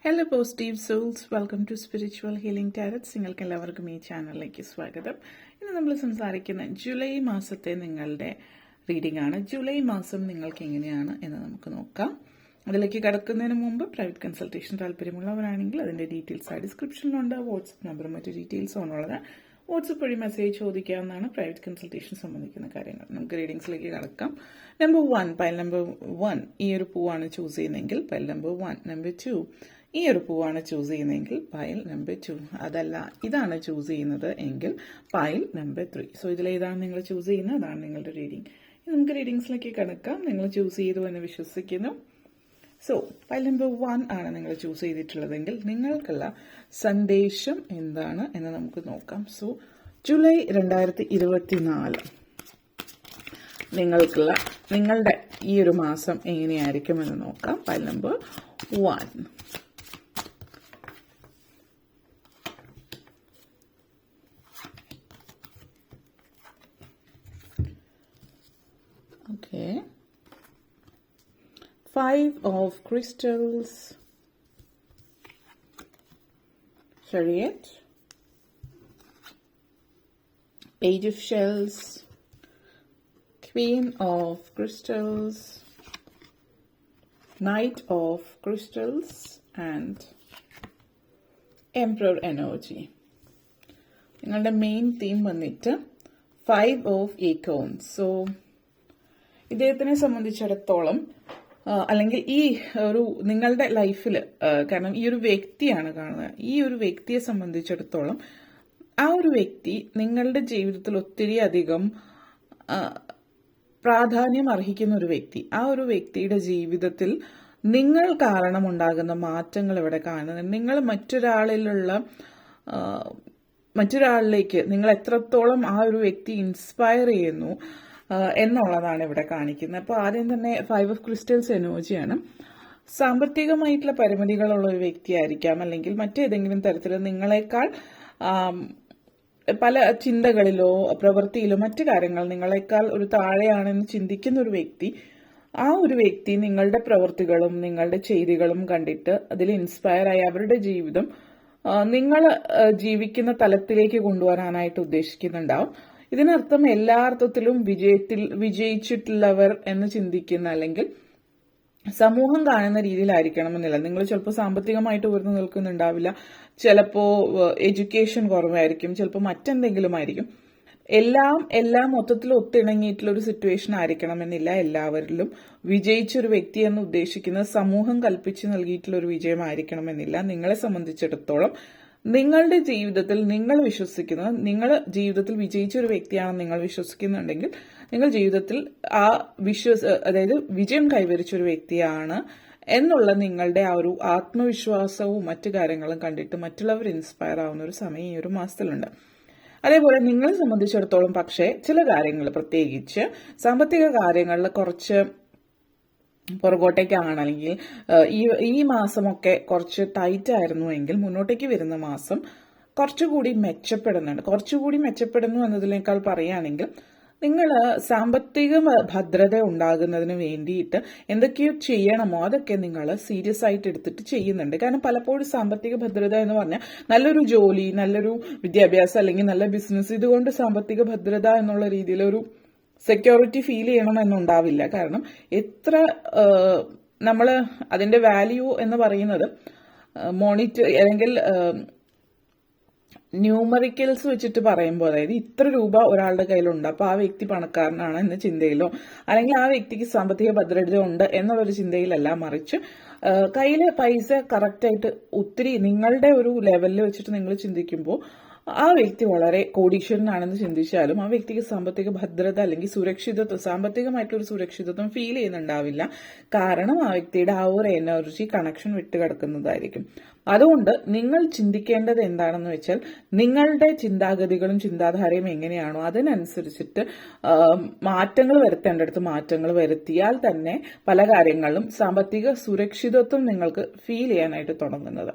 Hello positive souls, welcome to spiritual healing tarots. നിങ്ങൾക്ക് എല്ലാവർക്കും ഈ ചാനലിലേക്ക് സ്വാഗതം. ഇന്ന് നമ്മൾ സംസാരിക്കുന്ന ജൂലൈ മാസത്തെ നിങ്ങളുടെ റീഡിംഗ് ആണ്. ജൂലൈ മാസം നിങ്ങൾക്ക് എങ്ങനെയാണ് എന്ന് നമുക്ക് നോക്കാം. അതിലേക്ക് കടക്കുന്നതിന് മുമ്പ് പ്രൈവറ്റ് കൺസൾട്ടേഷൻ താല്പര്യമുള്ളവരാണെങ്കിൽ അതിൻ്റെ ഡീറ്റെയിൽസ് ഡിസ്ക്രിപ്ഷനിലുണ്ട്. വാട്സ്ആപ്പ് നമ്പറും മറ്റു ഡീറ്റെയിൽസും ഉള്ളത്. വാട്സ്ആപ്പ് വഴി മെസ്സേജ് ചോദിക്കാവുന്നതാണ് പ്രൈവറ്റ് കൺസൾട്ടേഷൻ സംബന്ധിക്കുന്ന കാര്യങ്ങൾ. നമുക്ക് റീഡിങ്സിലേക്ക് കടക്കാം. നമ്പർ 1, പൈൽ നമ്പർ 1 ഈ ഒരു പൂവാണ് ചൂസ് ചെയ്യുന്നതെങ്കിൽ പൈൽ നമ്പർ 1. നമ്പർ 2 ഈ ഒരു പൂവാണ് ചൂസ് ചെയ്യുന്നതെങ്കിൽ പൈൽ നമ്പർ 2. അതല്ല ഇതാണ് ചൂസ് ചെയ്യുന്നത് എങ്കിൽ പൈൽ നമ്പർ 3. സോ ഇതിലേതാണ് നിങ്ങൾ ചൂസ് ചെയ്യുന്നത്, അതാണ് നിങ്ങളുടെ റീഡിംഗ്. നമുക്ക് റീഡിങ്സിലേക്ക് കടക്കാം. നിങ്ങൾ ചൂസ് ചെയ്തു എന്ന് വിശ്വസിക്കുന്നു. സോ പൈൽ നമ്പർ 1 ആണ് നിങ്ങൾ ചൂസ് ചെയ്തിട്ടുള്ളതെങ്കിൽ നിങ്ങൾക്കുള്ള സന്ദേശം എന്താണ് എന്ന് നമുക്ക് നോക്കാം. സോ ജൂലൈ 2024 നിങ്ങളുടെ ഈ ഒരു മാസം എങ്ങനെയായിരിക്കും എന്ന് നോക്കാം. Pile number 1. Okay. 5 of crystals, chariot, page of shells, queen of crystals, knight of crystals, and emperor energy. നിങ്ങളുടെ മെയിൻ തീം വന്നിട്ട് 5 of acorns. സോ ഇദ്ദേഹത്തിനെ സംബന്ധിച്ചിടത്തോളം അല്ലെങ്കിൽ ഈ ഒരു നിങ്ങളുടെ ലൈഫിൽ, കാരണം ഈ ഒരു വ്യക്തിയാണ് കാണുന്നത്, ഈ ഒരു വ്യക്തിയെ സംബന്ധിച്ചിടത്തോളം ആ ഒരു വ്യക്തി നിങ്ങളുടെ ജീവിതത്തിൽ ഒത്തിരി അധികം പ്രാധാന്യം അർഹിക്കുന്ന ഒരു വ്യക്തി. ആ ഒരു വ്യക്തിയുടെ ജീവിതത്തിൽ നിങ്ങൾ കാരണമുണ്ടാകുന്ന മാറ്റങ്ങൾ ഇവിടെ കാണുന്നത്. നിങ്ങൾ മറ്റൊരാളിലേക്ക് നിങ്ങൾ എത്രത്തോളം ആ ഒരു വ്യക്തി ഇൻസ്പയർ ചെയ്യുന്നു എന്നുള്ളതാണ് ഇവിടെ കാണിക്കുന്നത്. അപ്പോൾ ആദ്യം തന്നെ 5 ഓഫ് ക്രിസ്റ്റൽസ് എനർജിയാണ്. സാമ്പത്തികമായിട്ടുള്ള പരിമിതികളുള്ള ഒരു വ്യക്തിയായിരിക്കാം, അല്ലെങ്കിൽ മറ്റേതെങ്കിലും തരത്തിൽ നിങ്ങളെക്കാൾ പല ചിന്തകളിലോ പ്രവൃത്തിയിലോ മറ്റു കാര്യങ്ങൾ നിങ്ങളെക്കാൾ ഒരു താഴെയാണെന്ന് ചിന്തിക്കുന്ന ഒരു വ്യക്തി. ആ ഒരു വ്യക്തി നിങ്ങളുടെ പ്രവൃത്തികളും നിങ്ങളുടെ ചെയ്തികളും കണ്ടിട്ട് അതിൽ ഇൻസ്പയർ ആയി അവരുടെ ജീവിതം നിങ്ങൾ ജീവിക്കുന്ന തലത്തിലേക്ക് കൊണ്ടുവരാനായിട്ട് ഉദ്ദേശിക്കുന്നുണ്ടാവും. ഇതിനർത്ഥം എല്ലാ അർത്ഥത്തിലും വിജയിച്ചിട്ടുള്ളവർ എന്ന് ചിന്തിക്കുന്ന, അല്ലെങ്കിൽ സമൂഹം കാണുന്ന രീതിയിലായിരിക്കണമെന്നില്ല. നിങ്ങൾ ചിലപ്പോൾ സാമ്പത്തികമായിട്ട് ഉയർന്നു നിൽക്കുന്നുണ്ടാവില്ല, ചിലപ്പോൾ എഡ്യൂക്കേഷൻ കുറവായിരിക്കും, ചിലപ്പോൾ മറ്റെന്തെങ്കിലും ആയിരിക്കും. എല്ലാം മൊത്തത്തിൽ ഒത്തിണങ്ങിയിട്ടുള്ള ഒരു സിറ്റുവേഷൻ ആയിരിക്കണമെന്നില്ല. എല്ലാവരിലും വിജയിച്ചൊരു വ്യക്തി എന്ന് ഉദ്ദേശിക്കുന്നത് സമൂഹം കൽപ്പിച്ചു നൽകിയിട്ടുള്ള ഒരു വിജയമായിരിക്കണമെന്നില്ല. നിങ്ങളെ സംബന്ധിച്ചിടത്തോളം നിങ്ങളുടെ ജീവിതത്തിൽ നിങ്ങൾ വിശ്വസിക്കുന്നത്, നിങ്ങൾ ജീവിതത്തിൽ വിജയിച്ച ഒരു വ്യക്തിയാണെന്ന് നിങ്ങൾ വിശ്വസിക്കുന്നുണ്ടെങ്കിൽ നിങ്ങൾ ജീവിതത്തിൽ അതായത് വിജയം കൈവരിച്ച ഒരു വ്യക്തിയാണ് എന്നുള്ള നിങ്ങളുടെ ആ ഒരു ആത്മവിശ്വാസവും മറ്റു കാര്യങ്ങളും കണ്ടിട്ട് മറ്റുള്ളവർ ഇൻസ്പയർ ആവുന്ന ഒരു സമയം ഈ ഒരു മാസത്തിലുണ്ട്. അതേപോലെ നിങ്ങളെ സംബന്ധിച്ചിടത്തോളം പക്ഷേ ചില കാര്യങ്ങൾ, പ്രത്യേകിച്ച് സാമ്പത്തിക കാര്യങ്ങളിൽ കുറച്ച് പുറകോട്ടേക്കാണ്, അല്ലെങ്കിൽ ഈ മാസമൊക്കെ കുറച്ച് ടൈറ്റ് ആയിരുന്നു എങ്കിൽ മുന്നോട്ടേക്ക് വരുന്ന മാസം കുറച്ചുകൂടി മെച്ചപ്പെടുന്നു എന്നതിനേക്കാൾ പറയുകയാണെങ്കിൽ നിങ്ങൾ സാമ്പത്തിക ഭദ്രത ഉണ്ടാകുന്നതിന് വേണ്ടിയിട്ട് എന്തൊക്കെയോ ചെയ്യണമോ അതൊക്കെ നിങ്ങൾ സീരിയസ് ആയിട്ട് എടുത്തിട്ട് ചെയ്യുന്നുണ്ട്. കാരണം പലപ്പോഴും സാമ്പത്തിക ഭദ്രത എന്ന് പറഞ്ഞാൽ നല്ലൊരു ജോലി, നല്ലൊരു വിദ്യാഭ്യാസം, അല്ലെങ്കിൽ നല്ല ബിസിനസ്, ഇതുകൊണ്ട് സാമ്പത്തിക ഭദ്രത എന്നുള്ള രീതിയിൽ ഒരു സെക്യൂരിറ്റി ഫീൽ ചെയ്യണമെന്നുണ്ടാവില്ല. കാരണം എത്ര നമ്മൾ അതിന്റെ വാല്യൂ എന്ന് പറയുന്നത് മോണിറ്ററി അല്ലെങ്കിൽ ന്യൂമറിക്കൽസ് വെച്ചിട്ട് പറയുമ്പോൾ, അതായത് ഇത്ര രൂപ ഒരാളുടെ കയ്യിലുണ്ട്, അപ്പോൾ ആ വ്യക്തി പണക്കാരനാണ് എന്ന ചിന്തയിലോ, അല്ലെങ്കിൽ ആ വ്യക്തിക്ക് സാമ്പത്തിക ഭദ്രത ഉണ്ട് എന്നുള്ളൊരു ചിന്തയിലല്ല, മറിച്ച് കയ്യിൽ പൈസ കറക്റ്റായിട്ട് ഒത്തിരി നിങ്ങളുടെ ഒരു ലെവലിൽ വെച്ചിട്ട് നിങ്ങൾ ചിന്തിക്കുമ്പോൾ ആ വ്യക്തി വളരെ കോടീശ്വരനാണെന്ന് ചിന്തിച്ചാലും ആ വ്യക്തിക്ക് സാമ്പത്തിക ഭദ്രത അല്ലെങ്കിൽ സുരക്ഷിതത്വം, സാമ്പത്തികമായിട്ടൊരു സുരക്ഷിതത്വം ഫീൽ ചെയ്യുന്നുണ്ടാവില്ല. കാരണം ആ വ്യക്തിയുടെ ആ ഒരു എനർജി കണക്ഷൻ വിട്ടുകിടക്കുന്നതായിരിക്കും. അതുകൊണ്ട് നിങ്ങൾ ചിന്തിക്കേണ്ടത് എന്താണെന്ന് വെച്ചാൽ നിങ്ങളുടെ ചിന്താഗതികളും ചിന്താധാരയും എങ്ങനെയാണോ അതിനനുസരിച്ചിട്ട് മാറ്റങ്ങൾ വരുത്തേണ്ടടുത്ത് മാറ്റങ്ങൾ വരുത്തിയാൽ തന്നെ പല കാര്യങ്ങളും സാമ്പത്തിക സുരക്ഷിതത്വം നിങ്ങൾക്ക് ഫീൽ ചെയ്യാനായിട്ട് തുടങ്ങുന്നത്.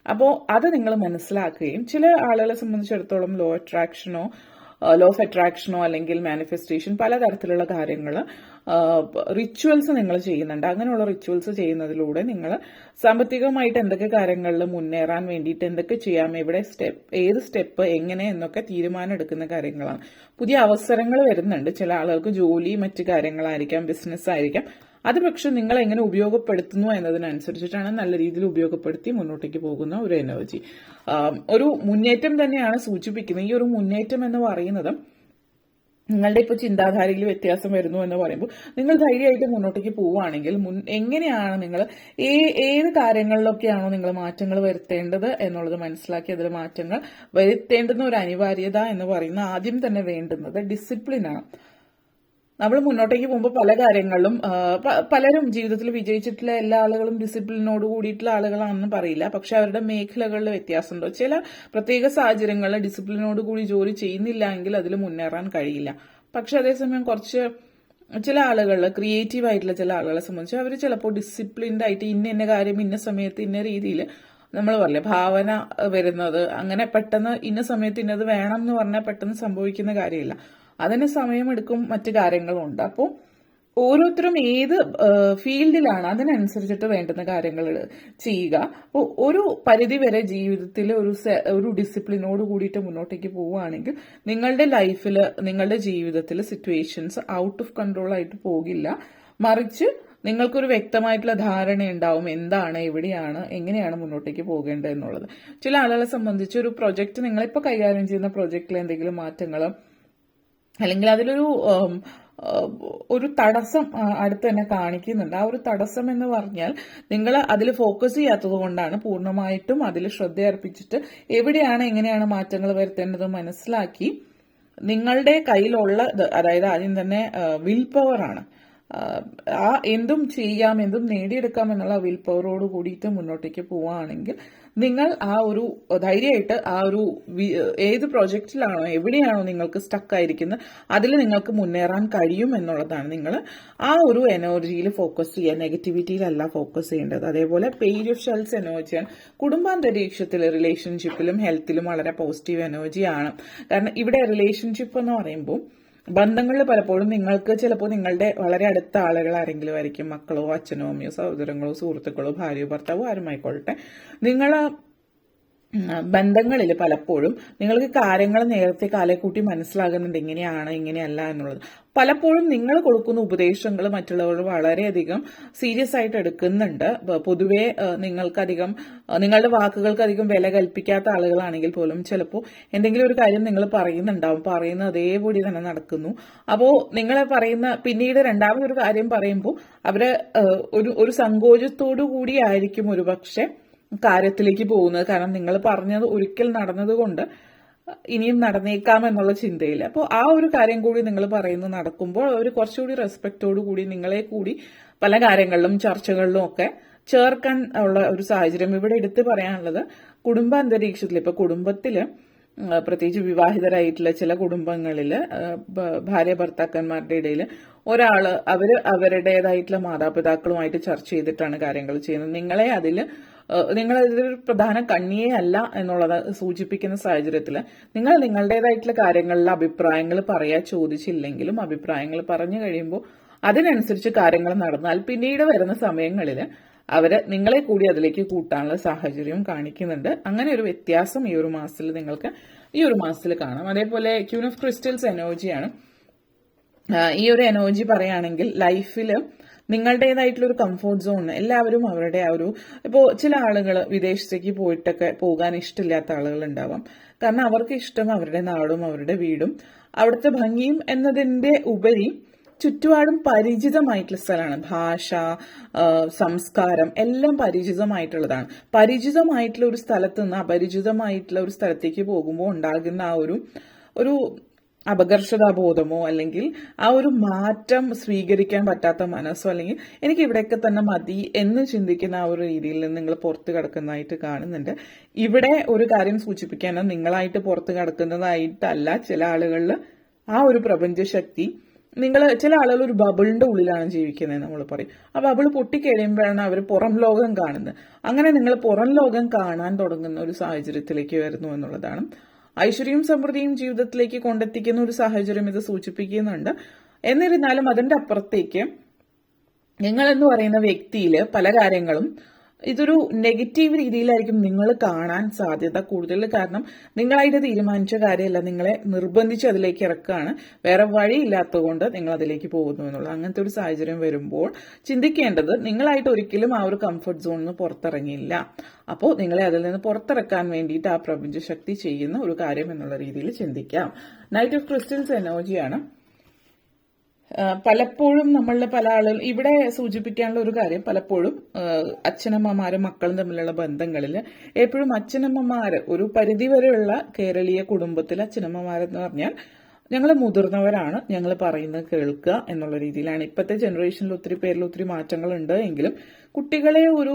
അപ്പോൾ അത് നിങ്ങൾ മനസ്സിലാക്കുകയും, ചില ആളുകളെ സംബന്ധിച്ചിടത്തോളം ലോ അട്രാക്ഷനോ ലോ ഓഫ് അട്രാക്ഷനോ അല്ലെങ്കിൽ മാനിഫെസ്റ്റേഷൻ പലതരത്തിലുള്ള കാര്യങ്ങൾ റിച്വൽസ് നിങ്ങൾ ചെയ്യുന്നുണ്ട്. അങ്ങനെയുള്ള റിച്വൽസ് ചെയ്യുന്നതിലൂടെ നിങ്ങൾ സാമ്പത്തികമായിട്ട് എന്തൊക്കെ കാര്യങ്ങളിൽ മുന്നേറാൻ വേണ്ടിയിട്ട് എന്തൊക്കെ ചെയ്യാം, ഏത് സ്റ്റെപ്പ് എങ്ങനെ എന്നൊക്കെ തീരുമാനം എടുക്കുന്ന കാര്യങ്ങളാണ്. പുതിയ അവസരങ്ങൾ വരുന്നുണ്ട്. ചില ആളുകൾക്ക് ജോലി മറ്റു കാര്യങ്ങളായിരിക്കാം, ബിസിനസ് ആയിരിക്കാം. അത് പക്ഷെ നിങ്ങൾ എങ്ങനെ ഉപയോഗപ്പെടുത്തുന്നു എന്നതിനനുസരിച്ചിട്ടാണ് നല്ല രീതിയിൽ ഉപയോഗപ്പെടുത്തി മുന്നോട്ടേക്ക് പോകുന്ന ഒരു എനർജി. ഒരു മുന്നേറ്റം തന്നെയാണ് സൂചിപ്പിക്കുന്നത്. ഈ ഒരു മുന്നേറ്റം എന്ന് പറയുന്നത് നിങ്ങളുടെ ഇപ്പോൾ ചിന്താധാരയിൽ വ്യത്യാസം വരുന്നു എന്ന് പറയുമ്പോൾ നിങ്ങൾ ധൈര്യമായിട്ട് മുന്നോട്ടേക്ക് പോവുകയാണെങ്കിൽ എങ്ങനെയാണ് നിങ്ങൾ ഏത് കാര്യങ്ങളിലൊക്കെയാണോ നിങ്ങൾ മാറ്റങ്ങൾ വരുത്തേണ്ടത് എന്നുള്ളത് മനസ്സിലാക്കി അതിൽ മാറ്റങ്ങൾ വരുത്തേണ്ടുന്ന ഒരു അനിവാര്യത എന്ന് പറയുന്ന ആദ്യം തന്നെ വേണ്ടുന്നത് ഡിസിപ്ലിനാണ്. നമ്മൾ മുന്നോട്ടേക്ക് പോകുമ്പോൾ പല കാര്യങ്ങളിലും പലരും ജീവിതത്തിൽ വിജയിച്ചിട്ടുള്ള എല്ലാ ആളുകളും ഡിസിപ്ലിനോട് കൂടിയിട്ടുള്ള ആളുകളാണെന്ന് പറയില്ല. പക്ഷെ അവരുടെ മേഖലകളിൽ വ്യത്യാസമുണ്ടോ? ചില പ്രത്യേക സാഹചര്യങ്ങളിൽ ഡിസിപ്ലിനോട് കൂടി ജോലി ചെയ്യുന്നില്ല എങ്കിൽ അതിൽ മുന്നേറാൻ കഴിയില്ല. പക്ഷെ അതേസമയം ചില ആളുകൾ ക്രിയേറ്റീവ് ആയിട്ടുള്ള ചില ആളുകളെ സംബന്ധിച്ച് അവർ ചിലപ്പോൾ ഡിസിപ്ലിൻഡ് ആയിട്ട് ഇന്ന കാര്യം ഇന്ന സമയത്ത് ഇന്ന രീതിയിൽ നമ്മൾ പറയില്ലേ ഭാവന വരുന്നത്, അങ്ങനെ പെട്ടെന്ന് ഇന്ന സമയത്ത് ഇന്നത് വേണം എന്ന് പറഞ്ഞാൽ പെട്ടെന്ന് സംഭവിക്കുന്ന കാര്യമില്ല. അതിന് സമയമെടുക്കും, മറ്റു കാര്യങ്ങളുണ്ട്. അപ്പോൾ ഓരോരുത്തരും ഏത് ഫീൽഡിലാണ് അതിനനുസരിച്ചിട്ട് വേണ്ടുന്ന കാര്യങ്ങൾ ചെയ്യുക. അപ്പോൾ ഒരു പരിധി വരെ ജീവിതത്തിൽ ഒരു ഡിസിപ്ലിനോട് കൂടിയിട്ട് മുന്നോട്ടേക്ക് പോവുകയാണെങ്കിൽ നിങ്ങളുടെ ലൈഫിൽ നിങ്ങളുടെ ജീവിതത്തിൽ സിറ്റുവേഷൻസ് ഔട്ട് ഓഫ് കൺട്രോൾ ആയിട്ട് പോകില്ല. മറിച്ച് നിങ്ങൾക്കൊരു വ്യക്തമായിട്ടുള്ള ധാരണ ഉണ്ടാവും എന്താണ്, എവിടെയാണ്, എങ്ങനെയാണ് മുന്നോട്ടേക്ക് പോകേണ്ടത് എന്നുള്ളത്. ചില ആളുകളെ സംബന്ധിച്ച് ഒരു പ്രൊജക്ട് നിങ്ങളിപ്പോൾ കൈകാര്യം ചെയ്യുന്ന പ്രൊജക്റ്റിൽ എന്തെങ്കിലും മാറ്റങ്ങൾ അല്ലെങ്കിൽ ഒരു തടസ്സം അടുത്ത് തന്നെ കാണിക്കുന്നുണ്ട്. ആ ഒരു തടസ്സം എന്ന് പറഞ്ഞാൽ നിങ്ങൾ അതിൽ ഫോക്കസ് ചെയ്യാത്തത് കൊണ്ടാണ്. പൂർണ്ണമായിട്ടും അതിൽ ശ്രദ്ധയർപ്പിച്ചിട്ട് എവിടെയാണ് എങ്ങനെയാണ് മാറ്റങ്ങൾ വരുത്തേണ്ടത് മനസ്സിലാക്കി നിങ്ങളുടെ കയ്യിലുള്ള അതായത് ആദ്യം തന്നെ വിൽ പവറാണ്. എന്തും ചെയ്യാം, എന്തും നേടിയെടുക്കാം എന്നുള്ള വിൽ പവറോട് കൂടിയിട്ട് മുന്നോട്ടേക്ക് പോവുകയാണെങ്കിൽ നിങ്ങൾ ധൈര്യമായിട്ട് ഏത് പ്രോജക്റ്റിലാണോ എവിടെയാണോ നിങ്ങൾക്ക് സ്റ്റക്കായിരിക്കുന്നത് അതിൽ നിങ്ങൾക്ക് മുന്നേറാൻ കഴിയും എന്നുള്ളതാണ്. നിങ്ങൾ ഒരു എനർജിയിൽ ഫോക്കസ് ചെയ്യുക, നെഗറ്റിവിറ്റിയിലല്ല ഫോക്കസ് ചെയ്യേണ്ടത്. അതേപോലെ പേജ് ഓഫ് ഷെൽസ് എനർജിയാണ്. കുടുംബാന്തരീക്ഷത്തിൽ റിലേഷൻഷിപ്പിലും ഹെൽത്തിലും വളരെ പോസിറ്റീവ് എനർജിയാണ്. കാരണം ഇവിടെ റിലേഷൻഷിപ്പ് എന്ന് പറയുമ്പോൾ ബന്ധങ്ങളിൽ പലപ്പോഴും നിങ്ങൾക്ക് ചിലപ്പോൾ നിങ്ങളുടെ വളരെ അടുത്ത ആളുകൾ ആരെങ്കിലും ആയിരിക്കും, മക്കളോ അച്ഛനോ അമ്മയോ സഹോദരങ്ങളോ സുഹൃത്തുക്കളോ ഭാര്യയോ ഭർത്താവോ ആരുമായിക്കൊള്ളട്ടെ. നിങ്ങൾ ബന്ധങ്ങളിൽ പലപ്പോഴും നിങ്ങൾക്ക് കാര്യങ്ങൾ നേരത്തെ കാലേക്കൂട്ടി മനസ്സിലാകുന്നുണ്ട് എങ്ങനെയാണ് ഇങ്ങനെയല്ല എന്നുള്ളത്. പലപ്പോഴും നിങ്ങൾ കൊടുക്കുന്ന ഉപദേശങ്ങൾ മറ്റുള്ളവർ വളരെയധികം സീരിയസ് ആയിട്ട് എടുക്കുന്നുണ്ട്. പൊതുവെ നിങ്ങളുടെ വാക്കുകൾക്ക് അധികം വില കൽപ്പിക്കാത്ത ആളുകളാണെങ്കിൽ പോലും ചിലപ്പോൾ എന്തെങ്കിലും ഒരു കാര്യം നിങ്ങൾ പറയുന്നുണ്ടാവും, പറയുന്ന അതേപടി തന്നെ നടക്കുന്നു. അപ്പോൾ നിങ്ങളെ പിന്നീട് രണ്ടാമതൊരു കാര്യം പറയുമ്പോൾ അവര് ഒരു സങ്കോചത്തോടു കൂടിയായിരിക്കും ഒരു പക്ഷെ കാര്യത്തിലേക്ക് പോകുന്നത്. കാരണം നിങ്ങൾ പറഞ്ഞത് ഒരിക്കൽ നടന്നതുകൊണ്ട് ഇനിയും നടന്നേക്കാം എന്നുള്ള ചിന്തയില്ല. അപ്പോൾ ഒരു കാര്യം കൂടി നിങ്ങൾ പറയുന്നത് നടക്കുമ്പോൾ അവർ കുറച്ചുകൂടി റെസ്പെക്റ്റോടു കൂടി നിങ്ങളെ കൂടി പല കാര്യങ്ങളിലും ചർച്ചകളിലും ഒക്കെ ചേർക്കാൻ ഉള്ള ഒരു സാഹചര്യം ഇവിടെ എടുത്തു പറയാനുള്ളത്. കുടുംബാന്തരീക്ഷത്തിൽ ഇപ്പൊ കുടുംബത്തില് പ്രത്യേകിച്ച് വിവാഹിതരായിട്ടുള്ള ചില കുടുംബങ്ങളിൽ ഭാര്യ ഭർത്താക്കന്മാരുടെ ഇടയിൽ ഒരാള് അവരുടേതായിട്ടുള്ള മാതാപിതാക്കളുമായിട്ട് ചർച്ച ചെയ്തിട്ടാണ് കാര്യങ്ങൾ ചെയ്യുന്നത്. നിങ്ങളതിലൊരു പ്രധാന കണ്ണിയേ അല്ല എന്നുള്ളത് സൂചിപ്പിക്കുന്ന സാഹചര്യത്തിൽ നിങ്ങൾ നിങ്ങളുടേതായിട്ടുള്ള കാര്യങ്ങളിൽ അഭിപ്രായങ്ങൾ ചോദിച്ചില്ലെങ്കിലും അഭിപ്രായങ്ങൾ പറഞ്ഞു കഴിയുമ്പോൾ അതിനനുസരിച്ച് കാര്യങ്ങൾ നടന്നാൽ പിന്നീട് വരുന്ന സമയങ്ങളിൽ നിങ്ങളെ കൂടി അതിലേക്ക് കൂട്ടാനുള്ള സാഹചര്യവും കാണിക്കുന്നുണ്ട്. അങ്ങനെ ഒരു വ്യത്യാസം ഈ ഒരു മാസത്തിൽ കാണാം. അതേപോലെ ക്യൂൻ ഓഫ് ക്രിസ്റ്റൽസ് എനർജിയാണ്. ഈ ഒരു എനർജി പറയുകയാണെങ്കിൽ ലൈഫിൽ നിങ്ങളുടേതായിട്ടുള്ള ഒരു കംഫോർട്ട് സോൺ എല്ലാവരും അവരുടെ ഇപ്പോൾ ചില ആളുകൾ വിദേശത്തേക്ക് പോകാൻ ഇഷ്ടമില്ലാത്ത ആളുകൾ ഉണ്ടാവാം. കാരണം അവർക്ക് ഇഷ്ടം അവരുടെ നാടും അവരുടെ വീടും അവിടുത്തെ ഭംഗിയും എന്നതിന്റെ ഉപരി ചുറ്റുപാടും പരിചിതമായിട്ടുള്ള സ്ഥലമാണ്. ഭാഷ, സംസ്കാരം എല്ലാം പരിചിതമായിട്ടുള്ളതാണ്. പരിചിതമായിട്ടുള്ള ഒരു സ്ഥലത്ത് നിന്ന് അപരിചിതമായിട്ടുള്ള ഒരു സ്ഥലത്തേക്ക് പോകുമ്പോൾ ഉണ്ടാകുന്ന ഒരു അപകർഷതാബോധമോ അല്ലെങ്കിൽ ഒരു മാറ്റം സ്വീകരിക്കാൻ പറ്റാത്ത മനസ്സോ അല്ലെങ്കിൽ എനിക്ക് ഇവിടെയൊക്കെ തന്നെ മതി എന്ന് ചിന്തിക്കുന്ന ഒരു രീതിയിൽ നിന്ന് നിങ്ങൾ പുറത്ത് കിടക്കുന്നതായിട്ട് കാണുന്നുണ്ട്. ഇവിടെ ഒരു കാര്യം സൂചിപ്പിക്കാൻ നിങ്ങളായിട്ട് പുറത്ത് കിടക്കുന്നതായിട്ടല്ല ചില ആളുകളിൽ ഒരു പ്രപഞ്ചശക്തി ചില ആളുകൾ ഒരു ബബിളിന്റെ ഉള്ളിലാണ് ജീവിക്കുന്നത് നമ്മൾ പറയും. ആ ബബിൾ പൊട്ടിക്കഴിയുമ്പോഴാണ് അവർ പുറം ലോകം കാണുന്നത്. അങ്ങനെ നിങ്ങൾ പുറം ലോകം കാണാൻ തുടങ്ങുന്ന ഒരു സാഹചര്യത്തിലേക്ക് വരുന്നു എന്നുള്ളതാണ്. ഐശ്വര്യവും സമൃദ്ധിയും ജീവിതത്തിലേക്ക് കൊണ്ടെത്തിക്കുന്ന ഒരു സാഹചര്യം ഇത് സൂചിപ്പിക്കുന്നുണ്ട്. എന്നിരുന്നാലും അതിന്റെ അപ്പുറത്തേക്ക് നിങ്ങൾ എന്ന് പറയുന്ന വ്യക്തിയിൽ പല കാര്യങ്ങളും ഇതൊരു നെഗറ്റീവ് രീതിയിലായിരിക്കും നിങ്ങൾ കാണാൻ സാധ്യത കൂടുതൽ. കാരണം നിങ്ങളായിട്ട് തീരുമാനിച്ച കാര്യമല്ല, നിങ്ങളെ നിർബന്ധിച്ച് അതിലേക്ക് ഇറക്കുകയാണ്, വേറെ വഴിയില്ലാത്തതുകൊണ്ട് നിങ്ങൾ അതിലേക്ക് പോകുന്നു എന്നുള്ളത്. അങ്ങനത്തെ ഒരു സാഹചര്യം വരുമ്പോൾ ചിന്തിക്കേണ്ടത്, നിങ്ങളായിട്ട് ഒരിക്കലും ആ ഒരു കംഫർട്ട് സോണിൽ നിന്ന് പുറത്തിറങ്ങിയില്ല. അപ്പോൾ നിങ്ങളെ അതിൽ നിന്ന് പുറത്തിറക്കാൻ വേണ്ടിയിട്ട് ആ പ്രപഞ്ചശക്തി ചെയ്യുന്ന ഒരു കാര്യം എന്നുള്ള രീതിയിൽ ചിന്തിക്കാം. നൈറ്റ് ഓഫ് ക്രിസ്റ്റൽസ് എനർജിയാണ്. പലപ്പോഴും നമ്മളുടെ പല ആളുകൾ ഇവിടെ സൂചിപ്പിക്കാനുള്ള ഒരു കാര്യം, പലപ്പോഴും അച്ഛനമ്മമാരും മക്കളും തമ്മിലുള്ള ബന്ധങ്ങളിൽ എപ്പോഴും അച്ഛനമ്മമാര് ഒരു പരിധിവരെയുള്ള കേരളീയ കുടുംബത്തിൽ അച്ഛനമ്മമാരെന്ന് പറഞ്ഞാൽ ഞങ്ങൾ മുതിർന്നവരാണ്, ഞങ്ങൾ പറയുന്നത് കേൾക്കുക എന്നുള്ള രീതിയിലാണ്. ഇപ്പോഴത്തെ ജനറേഷനിൽ ഒത്തിരി പേരിൽ ഒത്തിരി മാറ്റങ്ങളുണ്ട് എങ്കിലും കുട്ടികളെ ഒരു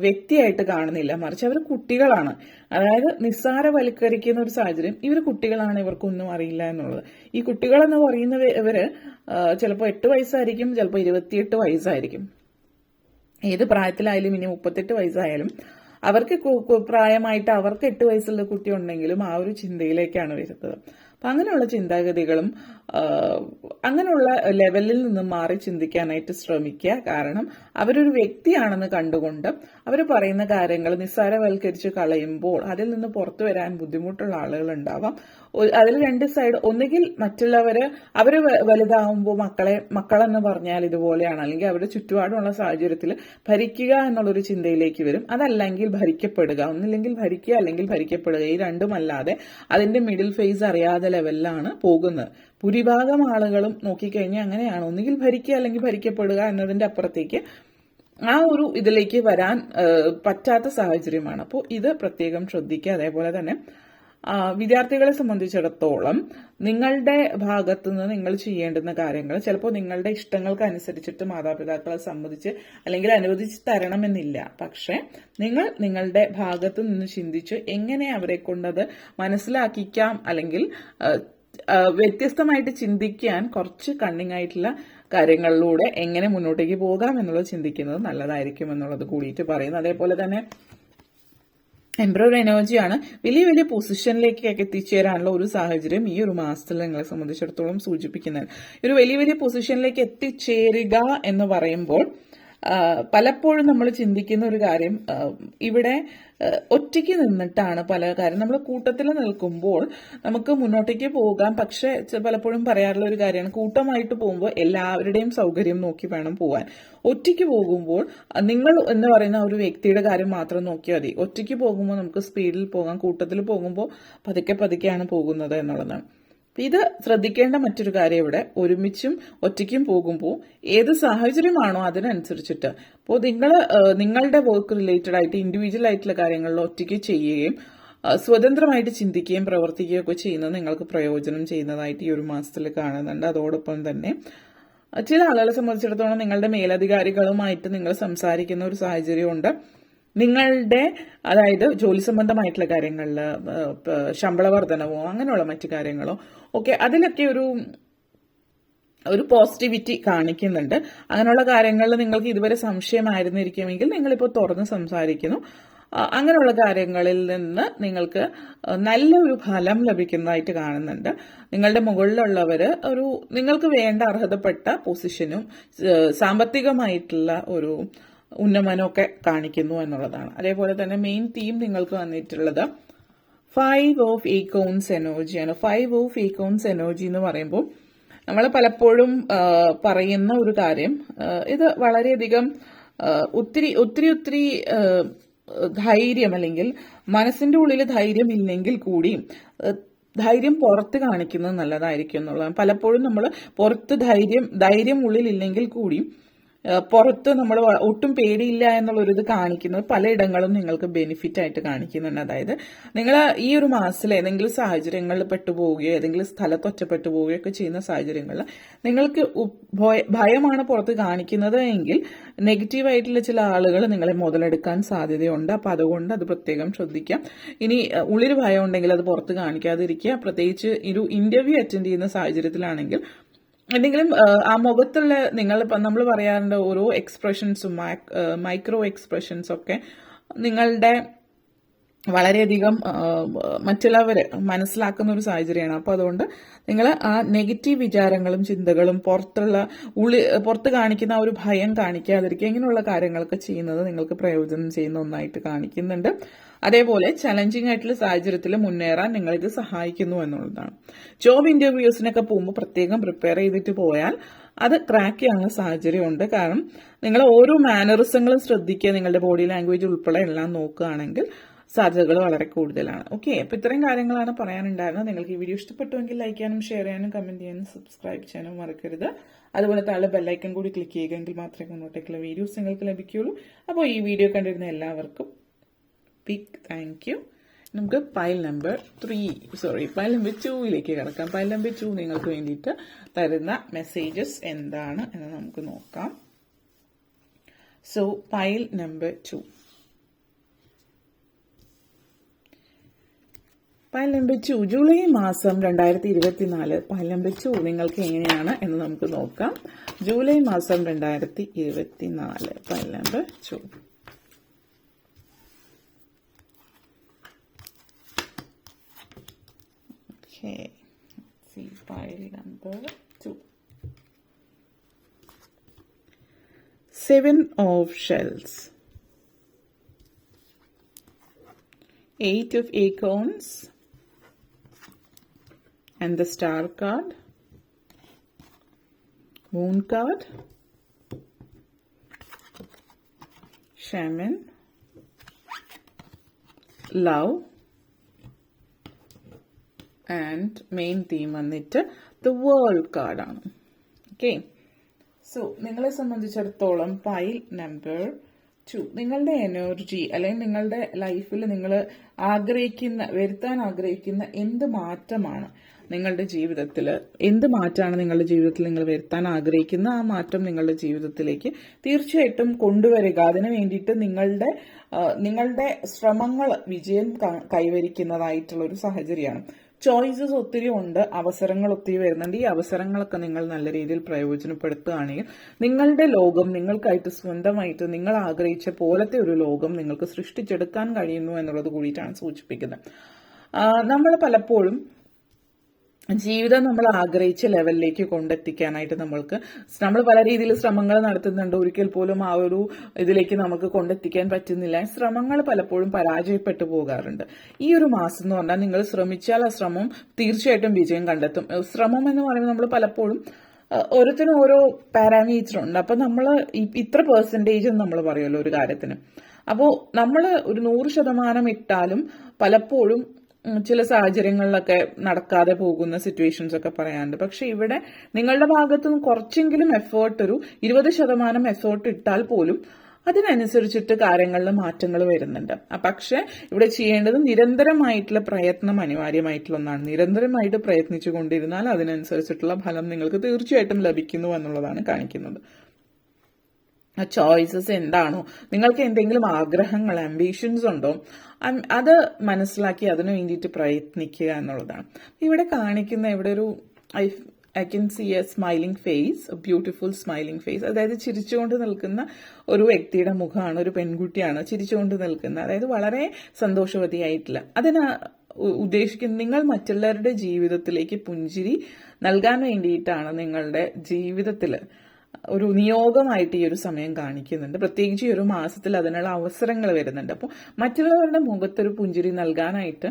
വ്യക്തിയായിട്ട് കാണുന്നില്ല, മറിച്ച് അവർ കുട്ടികളാണ്. അതായത് നിസ്സാരവൽക്കരിക്കുന്ന ഒരു സാഹചര്യം. ഇവർ കുട്ടികളാണ്, ഇവർക്കൊന്നും അറിയില്ല എന്നുള്ളത്. ഈ കുട്ടികളെന്ന് പറയുന്നത് ഇവര് ചിലപ്പോൾ 8 വയസ്സായിരിക്കും, ചിലപ്പോൾ 28 വയസ്സായിരിക്കും. ഏത് പ്രായത്തിലായാലും, ഇനി 38 വയസ്സായാലും അവർക്ക് പ്രായമായിട്ട് അവർക്ക് 8 വയസ്സുള്ള കുട്ടി ഉണ്ടെങ്കിലും ആ ഒരു ചിന്തയിലേക്കാണ് വരുന്നത്. അപ്പം അങ്ങനെയുള്ള ചിന്താഗതികളും അങ്ങനെയുള്ള ലെവലിൽ നിന്ന് മാറി ചിന്തിക്കാനായിട്ട് ശ്രമിക്കുക. കാരണം അവരൊരു വ്യക്തിയാണെന്ന് കണ്ടുകൊണ്ട് അവർ പറയുന്ന കാര്യങ്ങൾ നിസ്സാരവൽക്കരിച്ച് കളയുമ്പോൾ അതിൽ നിന്ന് പുറത്തു വരാൻ ബുദ്ധിമുട്ടുള്ള ആളുകൾ ഉണ്ടാവാം. അതിൽ 2 സൈഡ്. ഒന്നുകിൽ അവര് വലുതാവുമ്പോൾ മക്കളെന്ന് പറഞ്ഞാൽ ഇതുപോലെയാണ്, അല്ലെങ്കിൽ അവരുടെ ചുറ്റുപാടുമുള്ള സാഹചര്യത്തിൽ ഭരിക്കുക എന്നുള്ളൊരു ചിന്തയിലേക്ക് വരും. അതല്ലെങ്കിൽ ഭരിക്കപ്പെടുക, ഒന്നില്ലെങ്കിൽ ഭരിക്കുക അല്ലെങ്കിൽ ഭരിക്കപ്പെടുക, ഈ രണ്ടുമല്ലാതെ അതിന്റെ മിഡിൽ ഫേസ് അറിയാതെ ലെവലിലാണ് പോകുന്നത്. ഭൂരിഭാഗം ആളുകളും നോക്കിക്കഴിഞ്ഞാൽ അങ്ങനെയാണ്, ഒന്നുകിൽ ഭരിക്കുക അല്ലെങ്കിൽ ഭരിക്കപ്പെടുക എന്നതിന്റെ അപ്പുറത്തേക്ക് ആ ഒരു ഇതിലേക്ക് വരാൻ പറ്റാത്ത സാഹചര്യമാണ്. അപ്പോൾ ഇത് പ്രത്യേകം ശ്രദ്ധിക്കുക. അതേപോലെ തന്നെ വിദ്യാർത്ഥികളെ സംബന്ധിച്ചിടത്തോളം നിങ്ങളുടെ ഭാഗത്തു നിന്ന് നിങ്ങൾ ചെയ്യേണ്ടുന്ന കാര്യങ്ങൾ ചിലപ്പോൾ നിങ്ങളുടെ ഇഷ്ടങ്ങൾക്ക് അനുസരിച്ചിട്ട് മാതാപിതാക്കളെ സമ്മതിച്ച് അല്ലെങ്കിൽ അനുവദിച്ച് തരണമെന്നില്ല. പക്ഷെ നിങ്ങളുടെ ഭാഗത്തു നിന്ന് ചിന്തിച്ച് എങ്ങനെ അവരെ കൊണ്ടത് മനസ്സിലാക്കിക്കാം, അല്ലെങ്കിൽ വ്യത്യസ്തമായിട്ട് ചിന്തിക്കാൻ കുറച്ച് കണ്ണിങ് ആയിട്ടുള്ള കാര്യങ്ങളിലൂടെ എങ്ങനെ മുന്നോട്ടേക്ക് പോകാം എന്നുള്ളത് ചിന്തിക്കുന്നത് നല്ലതായിരിക്കും എന്നുള്ളത് കൂടിയിട്ട് പറയുന്നു. അതേപോലെ തന്നെ എംബ്രർ എനർജിയാണ്. വലിയ വലിയ പൊസിഷനിലേക്കൊക്കെ എത്തിച്ചേരാനുള്ള ഒരു സാഹചര്യം ഈ ഒരു മാസത്തിൽ നിങ്ങളെ സംബന്ധിച്ചിടത്തോളം സൂചിപ്പിക്കുന്നത്. ഒരു വലിയ വലിയ പൊസിഷനിലേക്ക് എത്തിച്ചേരുക എന്ന് പറയുമ്പോൾ പലപ്പോഴും നമ്മൾ ചിന്തിക്കുന്ന ഒരു കാര്യം, ഇവിടെ ഒറ്റയ്ക്ക് നിന്നിട്ടാണ് പല കാര്യം. നമ്മൾ കൂട്ടത്തിൽ നിൽക്കുമ്പോൾ നമുക്ക് മുന്നോട്ടേക്ക് പോകാം. പക്ഷെ പലപ്പോഴും പറയാറുള്ള ഒരു കാര്യമാണ്, കൂട്ടമായിട്ട് പോകുമ്പോൾ എല്ലാവരുടെയും സൗകര്യം നോക്കി വേണം പോകാൻ. ഒറ്റയ്ക്ക് പോകുമ്പോൾ നിങ്ങൾ എന്ന് പറയുന്ന ഒരു വ്യക്തിയുടെ കാര്യം മാത്രം നോക്കിയാൽ മതി. ഒറ്റയ്ക്ക് പോകുമ്പോൾ നമുക്ക് സ്പീഡിൽ പോകാം, കൂട്ടത്തിൽ പോകുമ്പോൾ പതുക്കെ പതുക്കെയാണ് പോകുന്നത് എന്നുള്ളതാണ്. ഇത് ശ്രദ്ധിക്കേണ്ട മറ്റൊരു കാര്യം, ഇവിടെ ഒരുമിച്ചും ഒറ്റയ്ക്കും പോകുമ്പോൾ ഏത് സാഹചര്യമാണോ അതിനനുസരിച്ചിട്ട് ഇപ്പോൾ നിങ്ങളുടെ വർക്ക് റിലേറ്റഡ് ആയിട്ട് ഇൻഡിവിജ്വൽ ആയിട്ടുള്ള കാര്യങ്ങളിൽ ഒറ്റയ്ക്ക് ചെയ്യുകയും സ്വതന്ത്രമായിട്ട് ചിന്തിക്കുകയും പ്രവർത്തിക്കുകയും ഒക്കെ ചെയ്യുന്നത് നിങ്ങൾക്ക് പ്രയോജനം ചെയ്യുന്നതായിട്ട് ഈ ഒരു മാസത്തിൽ കാണുന്നുണ്ട്. അതോടൊപ്പം തന്നെ ചില ആളുകളെ സംബന്ധിച്ചിടത്തോളം നിങ്ങളുടെ മേലധികാരികളുമായിട്ട് നിങ്ങൾ സംസാരിക്കുന്ന ഒരു സാഹചര്യമുണ്ട്. നിങ്ങളുടെ അതായത് ജോലി സംബന്ധമായിട്ടുള്ള കാര്യങ്ങളിൽ ശമ്പള വർധനവോ അങ്ങനെയുള്ള മറ്റു കാര്യങ്ങളോ ഒക്കെ അതിലൊക്കെ ഒരു പോസിറ്റിവിറ്റി കാണിക്കുന്നുണ്ട്. അങ്ങനെയുള്ള കാര്യങ്ങളിൽ നിങ്ങൾക്ക് ഇതുവരെ സംശയമായിരുന്നിരിക്കുമെങ്കിൽ നിങ്ങളിപ്പോൾ തുറന്ന് സംസാരിക്കുന്നു. അങ്ങനെയുള്ള കാര്യങ്ങളിൽ നിന്ന് നിങ്ങൾക്ക് നല്ലൊരു ഫലം ലഭിക്കുന്നതായിട്ട് കാണുന്നുണ്ട്. നിങ്ങളുടെ മുകളിലുള്ളവർ നിങ്ങൾക്ക് വേണ്ട അർഹതപ്പെട്ട പൊസിഷനും സാമ്പത്തികമായിട്ടുള്ള ഒരു ഉന്നമനമൊക്കെ കാണിക്കുന്നു എന്നുള്ളതാണ്. അതേപോലെ തന്നെ മെയിൻ തീം നിങ്ങൾക്ക് വന്നിട്ടുള്ളത് 5 ഓഫ് ഏക്കോൺസ് എനർജിയാണ്. 5 ഓഫ് ഏക്കോൺസ് എനർജി എന്ന് പറയുമ്പോൾ നമ്മൾ പലപ്പോഴും പറയുന്ന ഒരു കാര്യം, ഇത് വളരെയധികം ഒത്തിരി ധൈര്യം, അല്ലെങ്കിൽ മനസ്സിന്റെ ഉള്ളിൽ ധൈര്യം ഇല്ലെങ്കിൽ കൂടിയും ധൈര്യം പുറത്ത് കാണിക്കുന്നത് നല്ലതായിരിക്കും എന്നുള്ളതാണ്. പലപ്പോഴും നമ്മൾ പുറത്ത് ധൈര്യം ഉള്ളിൽ ഇല്ലെങ്കിൽ കൂടിയും പുറത്ത് നമ്മൾ ഒട്ടും പേടിയില്ല എന്നുള്ളൊരിത് കാണിക്കുന്നത് പലയിടങ്ങളും നിങ്ങൾക്ക് ബെനിഫിറ്റ് ആയിട്ട് കാണിക്കുന്നുണ്ട്. അതായത് നിങ്ങൾ ഈ ഒരു മാസത്തിൽ ഏതെങ്കിലും സാഹചര്യങ്ങളിൽ പെട്ടുപോവുകയോ ഏതെങ്കിലും സ്ഥലത്ത് ഒറ്റപ്പെട്ടു പോവുകയോ ഒക്കെ ചെയ്യുന്ന സാഹചര്യങ്ങളിൽ നിങ്ങൾക്ക് ഭയമാണ് പുറത്ത് കാണിക്കുന്നത് എങ്കിൽ നെഗറ്റീവായിട്ടുള്ള ചില ആളുകൾ നിങ്ങളെ മുതലെടുക്കാൻ സാധ്യതയുണ്ട്. അപ്പം അതുകൊണ്ട് അത് പ്രത്യേകം ശ്രദ്ധിക്കാം. ഇനി ഉള്ളിൽ ഭയം ഉണ്ടെങ്കിൽ അത് പുറത്ത് കാണിക്കാതിരിക്കുക. പ്രത്യേകിച്ച് ഒരു ഇന്റർവ്യൂ അറ്റൻഡ് ചെയ്യുന്ന സാഹചര്യത്തിലാണെങ്കിൽ എന്തെങ്കിലും ആ മുഖത്തുള്ള നമ്മൾ പറയാറുണ്ട് ഓരോ എക്സ്പ്രഷൻസും മൈക്രോ എക്സ്പ്രഷൻസ് ഒക്കെ നിങ്ങളുടെ വളരെയധികം മറ്റുള്ളവരെ മനസ്സിലാക്കുന്ന ഒരു സാഹചര്യമാണ്. അപ്പോൾ അതുകൊണ്ട് നിങ്ങൾ ആ നെഗറ്റീവ് വിചാരങ്ങളും ചിന്തകളും പുറത്ത് കാണിക്കുന്ന ആ ഒരു ഭയം കാണിക്കാതിരിക്കുക, ഇങ്ങനെയുള്ള കാര്യങ്ങളൊക്കെ ചെയ്യുന്നത് നിങ്ങൾക്ക് പ്രയോജനം ചെയ്യുന്ന ഒന്നായിട്ട് കാണിക്കുന്നുണ്ട്. അതേപോലെ ചലഞ്ചിങ് ആയിട്ടുള്ള സാഹചര്യത്തിൽ മുന്നേറാൻ നിങ്ങളിത് സഹായിക്കുന്നു എന്നുള്ളതാണ്. ജോബ് ഇന്റർവ്യൂസിനൊക്കെ പോകുമ്പോൾ പ്രത്യേകം പ്രിപ്പയർ ചെയ്തിട്ട് പോയാൽ അത് ക്രാക്ക് ചെയ്യാനുള്ള സാഹചര്യമുണ്ട്. കാരണം നിങ്ങൾ ഓരോ മാനറിസങ്ങളും ശ്രദ്ധിക്കുക, നിങ്ങളുടെ ബോഡി ലാംഗ്വേജ് ഉൾപ്പെടെ എല്ലാം നോക്കുകയാണെങ്കിൽ സാധ്യതകൾ വളരെ കൂടുതലാണ്. ഓക്കെ, അപ്പോൾ ഇത്രയും കാര്യങ്ങളാണ് പറയാനുണ്ടായിരുന്നത്. നിങ്ങൾക്ക് ഈ വീഡിയോ ഇഷ്ടപ്പെട്ടുവെങ്കിൽ ലൈക്ക് ചെയ്യാനും ഷെയർ ചെയ്യാനും കമന്റ് ചെയ്യാനും സബ്സ്ക്രൈബ് ചെയ്യാനും മറക്കരുത്. അതുപോലെ താഴെ ബെല്ലൈക്കൺ കൂടി ക്ലിക്ക് ചെയ്യുകയെങ്കിൽ മാത്രമേ മുന്നോട്ടേക്കുള്ള വീഡിയോസ് നിങ്ങൾക്ക് ലഭിക്കുകയുള്ളൂ. അപ്പോൾ ഈ വീഡിയോ കണ്ടിരുന്ന എല്ലാവർക്കും ബിഗ് താങ്ക് യു. നമുക്ക് പൈൽ നമ്പർ 2ലേക്ക് കിടക്കാം. പൈൽ നമ്പർ 2 നിങ്ങൾക്ക് വേണ്ടിയിട്ട് തരുന്ന മെസ്സേജസ് എന്താണ് എന്ന് നമുക്ക് നോക്കാം. So pile number 2, pile number 2 July മാസം 2024 പൈൽ നമ്പർ 2 നിങ്ങൾക്ക് എങ്ങനെയാണ് എന്ന് നമുക്ക് നോക്കാം. ജൂലൈ മാസം 2024 pile number 2. Okay, let's see pile number 2. 7 of shells, 8 of acorns, and the star card, moon card, shaman, love, and main theme വന്നിട്ട് the world കാർഡാണ്. Okay, so നിങ്ങളെ സംബന്ധിച്ചിടത്തോളം പൈൽ നമ്പർ 2 നിങ്ങളുടെ എനർജി അല്ലെങ്കിൽ നിങ്ങളുടെ ലൈഫിൽ നിങ്ങൾ വരുത്താൻ ആഗ്രഹിക്കുന്ന എന്ത് മാറ്റമാണ് നിങ്ങളുടെ ജീവിതത്തിൽ, നിങ്ങൾ വരുത്താൻ ആഗ്രഹിക്കുന്ന ആ മാറ്റം നിങ്ങളുടെ ജീവിതത്തിലേക്ക് തീർച്ചയായിട്ടും കൊണ്ടുവരിക. അതിനു വേണ്ടിയിട്ട് നിങ്ങളുടെ ശ്രമങ്ങൾ വിജയം കൈവരിക്കുന്നതായിട്ടുള്ള ഒരു സാഹചര്യമാണ്. ചോയ്സസ് ഒത്തിരി ഉണ്ട്, അവസരങ്ങൾ ഒത്തിരി വരുന്നുണ്ട്. ഈ അവസരങ്ങളൊക്കെ നിങ്ങൾ നല്ല രീതിയിൽ പ്രയോജനപ്പെടുത്തുകയാണെങ്കിൽ നിങ്ങളുടെ ലോകം നിങ്ങൾക്കായിട്ട് സ്വന്തമായിട്ട് നിങ്ങൾ ആഗ്രഹിച്ച പോലത്തെ ഒരു ലോകം നിങ്ങൾക്ക് സൃഷ്ടിച്ചെടുക്കാൻ കഴിയുന്നു എന്നുള്ളത് കൂടിയിട്ടാണ് സൂചിപ്പിക്കുന്നത്. നമ്മൾ പലപ്പോഴും ജീവിതം നമ്മൾ ആഗ്രഹിച്ച ലെവലിലേക്ക് കൊണ്ടെത്തിക്കാനായിട്ട് നമ്മൾ പല രീതിയിൽ ശ്രമങ്ങൾ നടത്തുന്നുണ്ട്. ഒരിക്കൽ പോലും ആ ഒരു ഇതിലേക്ക് നമുക്ക് കൊണ്ടെത്തിക്കാൻ പറ്റുന്നില്ല. ശ്രമങ്ങൾ പലപ്പോഴും പരാജയപ്പെട്ടു പോകാറുണ്ട്. ഈ ഒരു മാസം എന്ന് പറഞ്ഞാൽ നിങ്ങൾ ശ്രമിച്ചാൽ ആ ശ്രമം തീർച്ചയായിട്ടും വിജയം കണ്ടെത്തും. ശ്രമം എന്ന് പറയുമ്പോൾ നമ്മൾ പലപ്പോഴും ഓരോരുത്തരും ഓരോ പാരാമീറ്റർ ഉണ്ട്. അപ്പൊ നമ്മൾ ഇത്ര പെർസെൻറ്റേജ് എന്ന് നമ്മൾ പറയുമല്ലോ ഒരു കാര്യത്തിന്. അപ്പോൾ നമ്മൾ ഒരു 100% ഇട്ടാലും പലപ്പോഴും ചില സാഹചര്യങ്ങളിലൊക്കെ നടക്കാതെ പോകുന്ന സിറ്റുവേഷൻസ് ഒക്കെ പറയാനുണ്ട്. പക്ഷെ ഇവിടെ നിങ്ങളുടെ ഭാഗത്തു നിന്ന് കുറച്ചെങ്കിലും എഫേർട്ട്, ഒരു 20% എഫേർട്ട് ഇട്ടാൽ പോലും അതിനനുസരിച്ചിട്ട് കാര്യങ്ങളിൽ മാറ്റങ്ങൾ വരുന്നുണ്ട്. പക്ഷെ ഇവിടെ ചെയ്യേണ്ടത് നിരന്തരമായിട്ടുള്ള പ്രയത്നം അനിവാര്യമായിട്ടുള്ള ഒന്നാണ്. നിരന്തരമായിട്ട് പ്രയത്നിച്ചു കൊണ്ടിരുന്നാൽ അതിനനുസരിച്ചിട്ടുള്ള ഫലം നിങ്ങൾക്ക് തീർച്ചയായിട്ടും ലഭിക്കുന്നു എന്നുള്ളതാണ് കാണിക്കുന്നത്. ചോയ്സസ് എന്താണോ, നിങ്ങൾക്ക് എന്തെങ്കിലും ആഗ്രഹങ്ങൾ, ആംബിഷൻസ് ഉണ്ടോ, അത് മനസ്സിലാക്കി അതിനു വേണ്ടിയിട്ട് പ്രയത്നിക്കുക എന്നുള്ളതാണ് ഇവിടെ കാണിക്കുന്ന. ഇവിടെ ഒരു I can see a smiling face, beautiful smiling face. അതായത് ചിരിച്ചുകൊണ്ട് നിൽക്കുന്ന ഒരു വ്യക്തിയുടെ മുഖമാണ്, ഒരു പെൺകുട്ടിയാണ് ചിരിച്ചുകൊണ്ട് നിൽക്കുന്നത്. അതായത് വളരെ സന്തോഷവതിയായിട്ടില്ല. അതിന് ഉദ്ദേശിക്കുന്നത് നിങ്ങൾ മറ്റുള്ളവരുടെ ജീവിതത്തിലേക്ക് പുഞ്ചിരി നൽകാൻ വേണ്ടിയിട്ടാണ്. നിങ്ങളുടെ ജീവിതത്തിൽ ഒരു നിയോഗമായിട്ട് ഈ ഒരു സമയം കാണിക്കുന്നുണ്ട്. പ്രത്യേകിച്ച് ഈ ഒരു മാസത്തിൽ അതിനുള്ള അവസരങ്ങൾ വരുന്നുണ്ട്. അപ്പോൾ മറ്റുള്ളവരുടെ മുഖത്തൊരു പുഞ്ചിരി നൽകാനായിട്ട്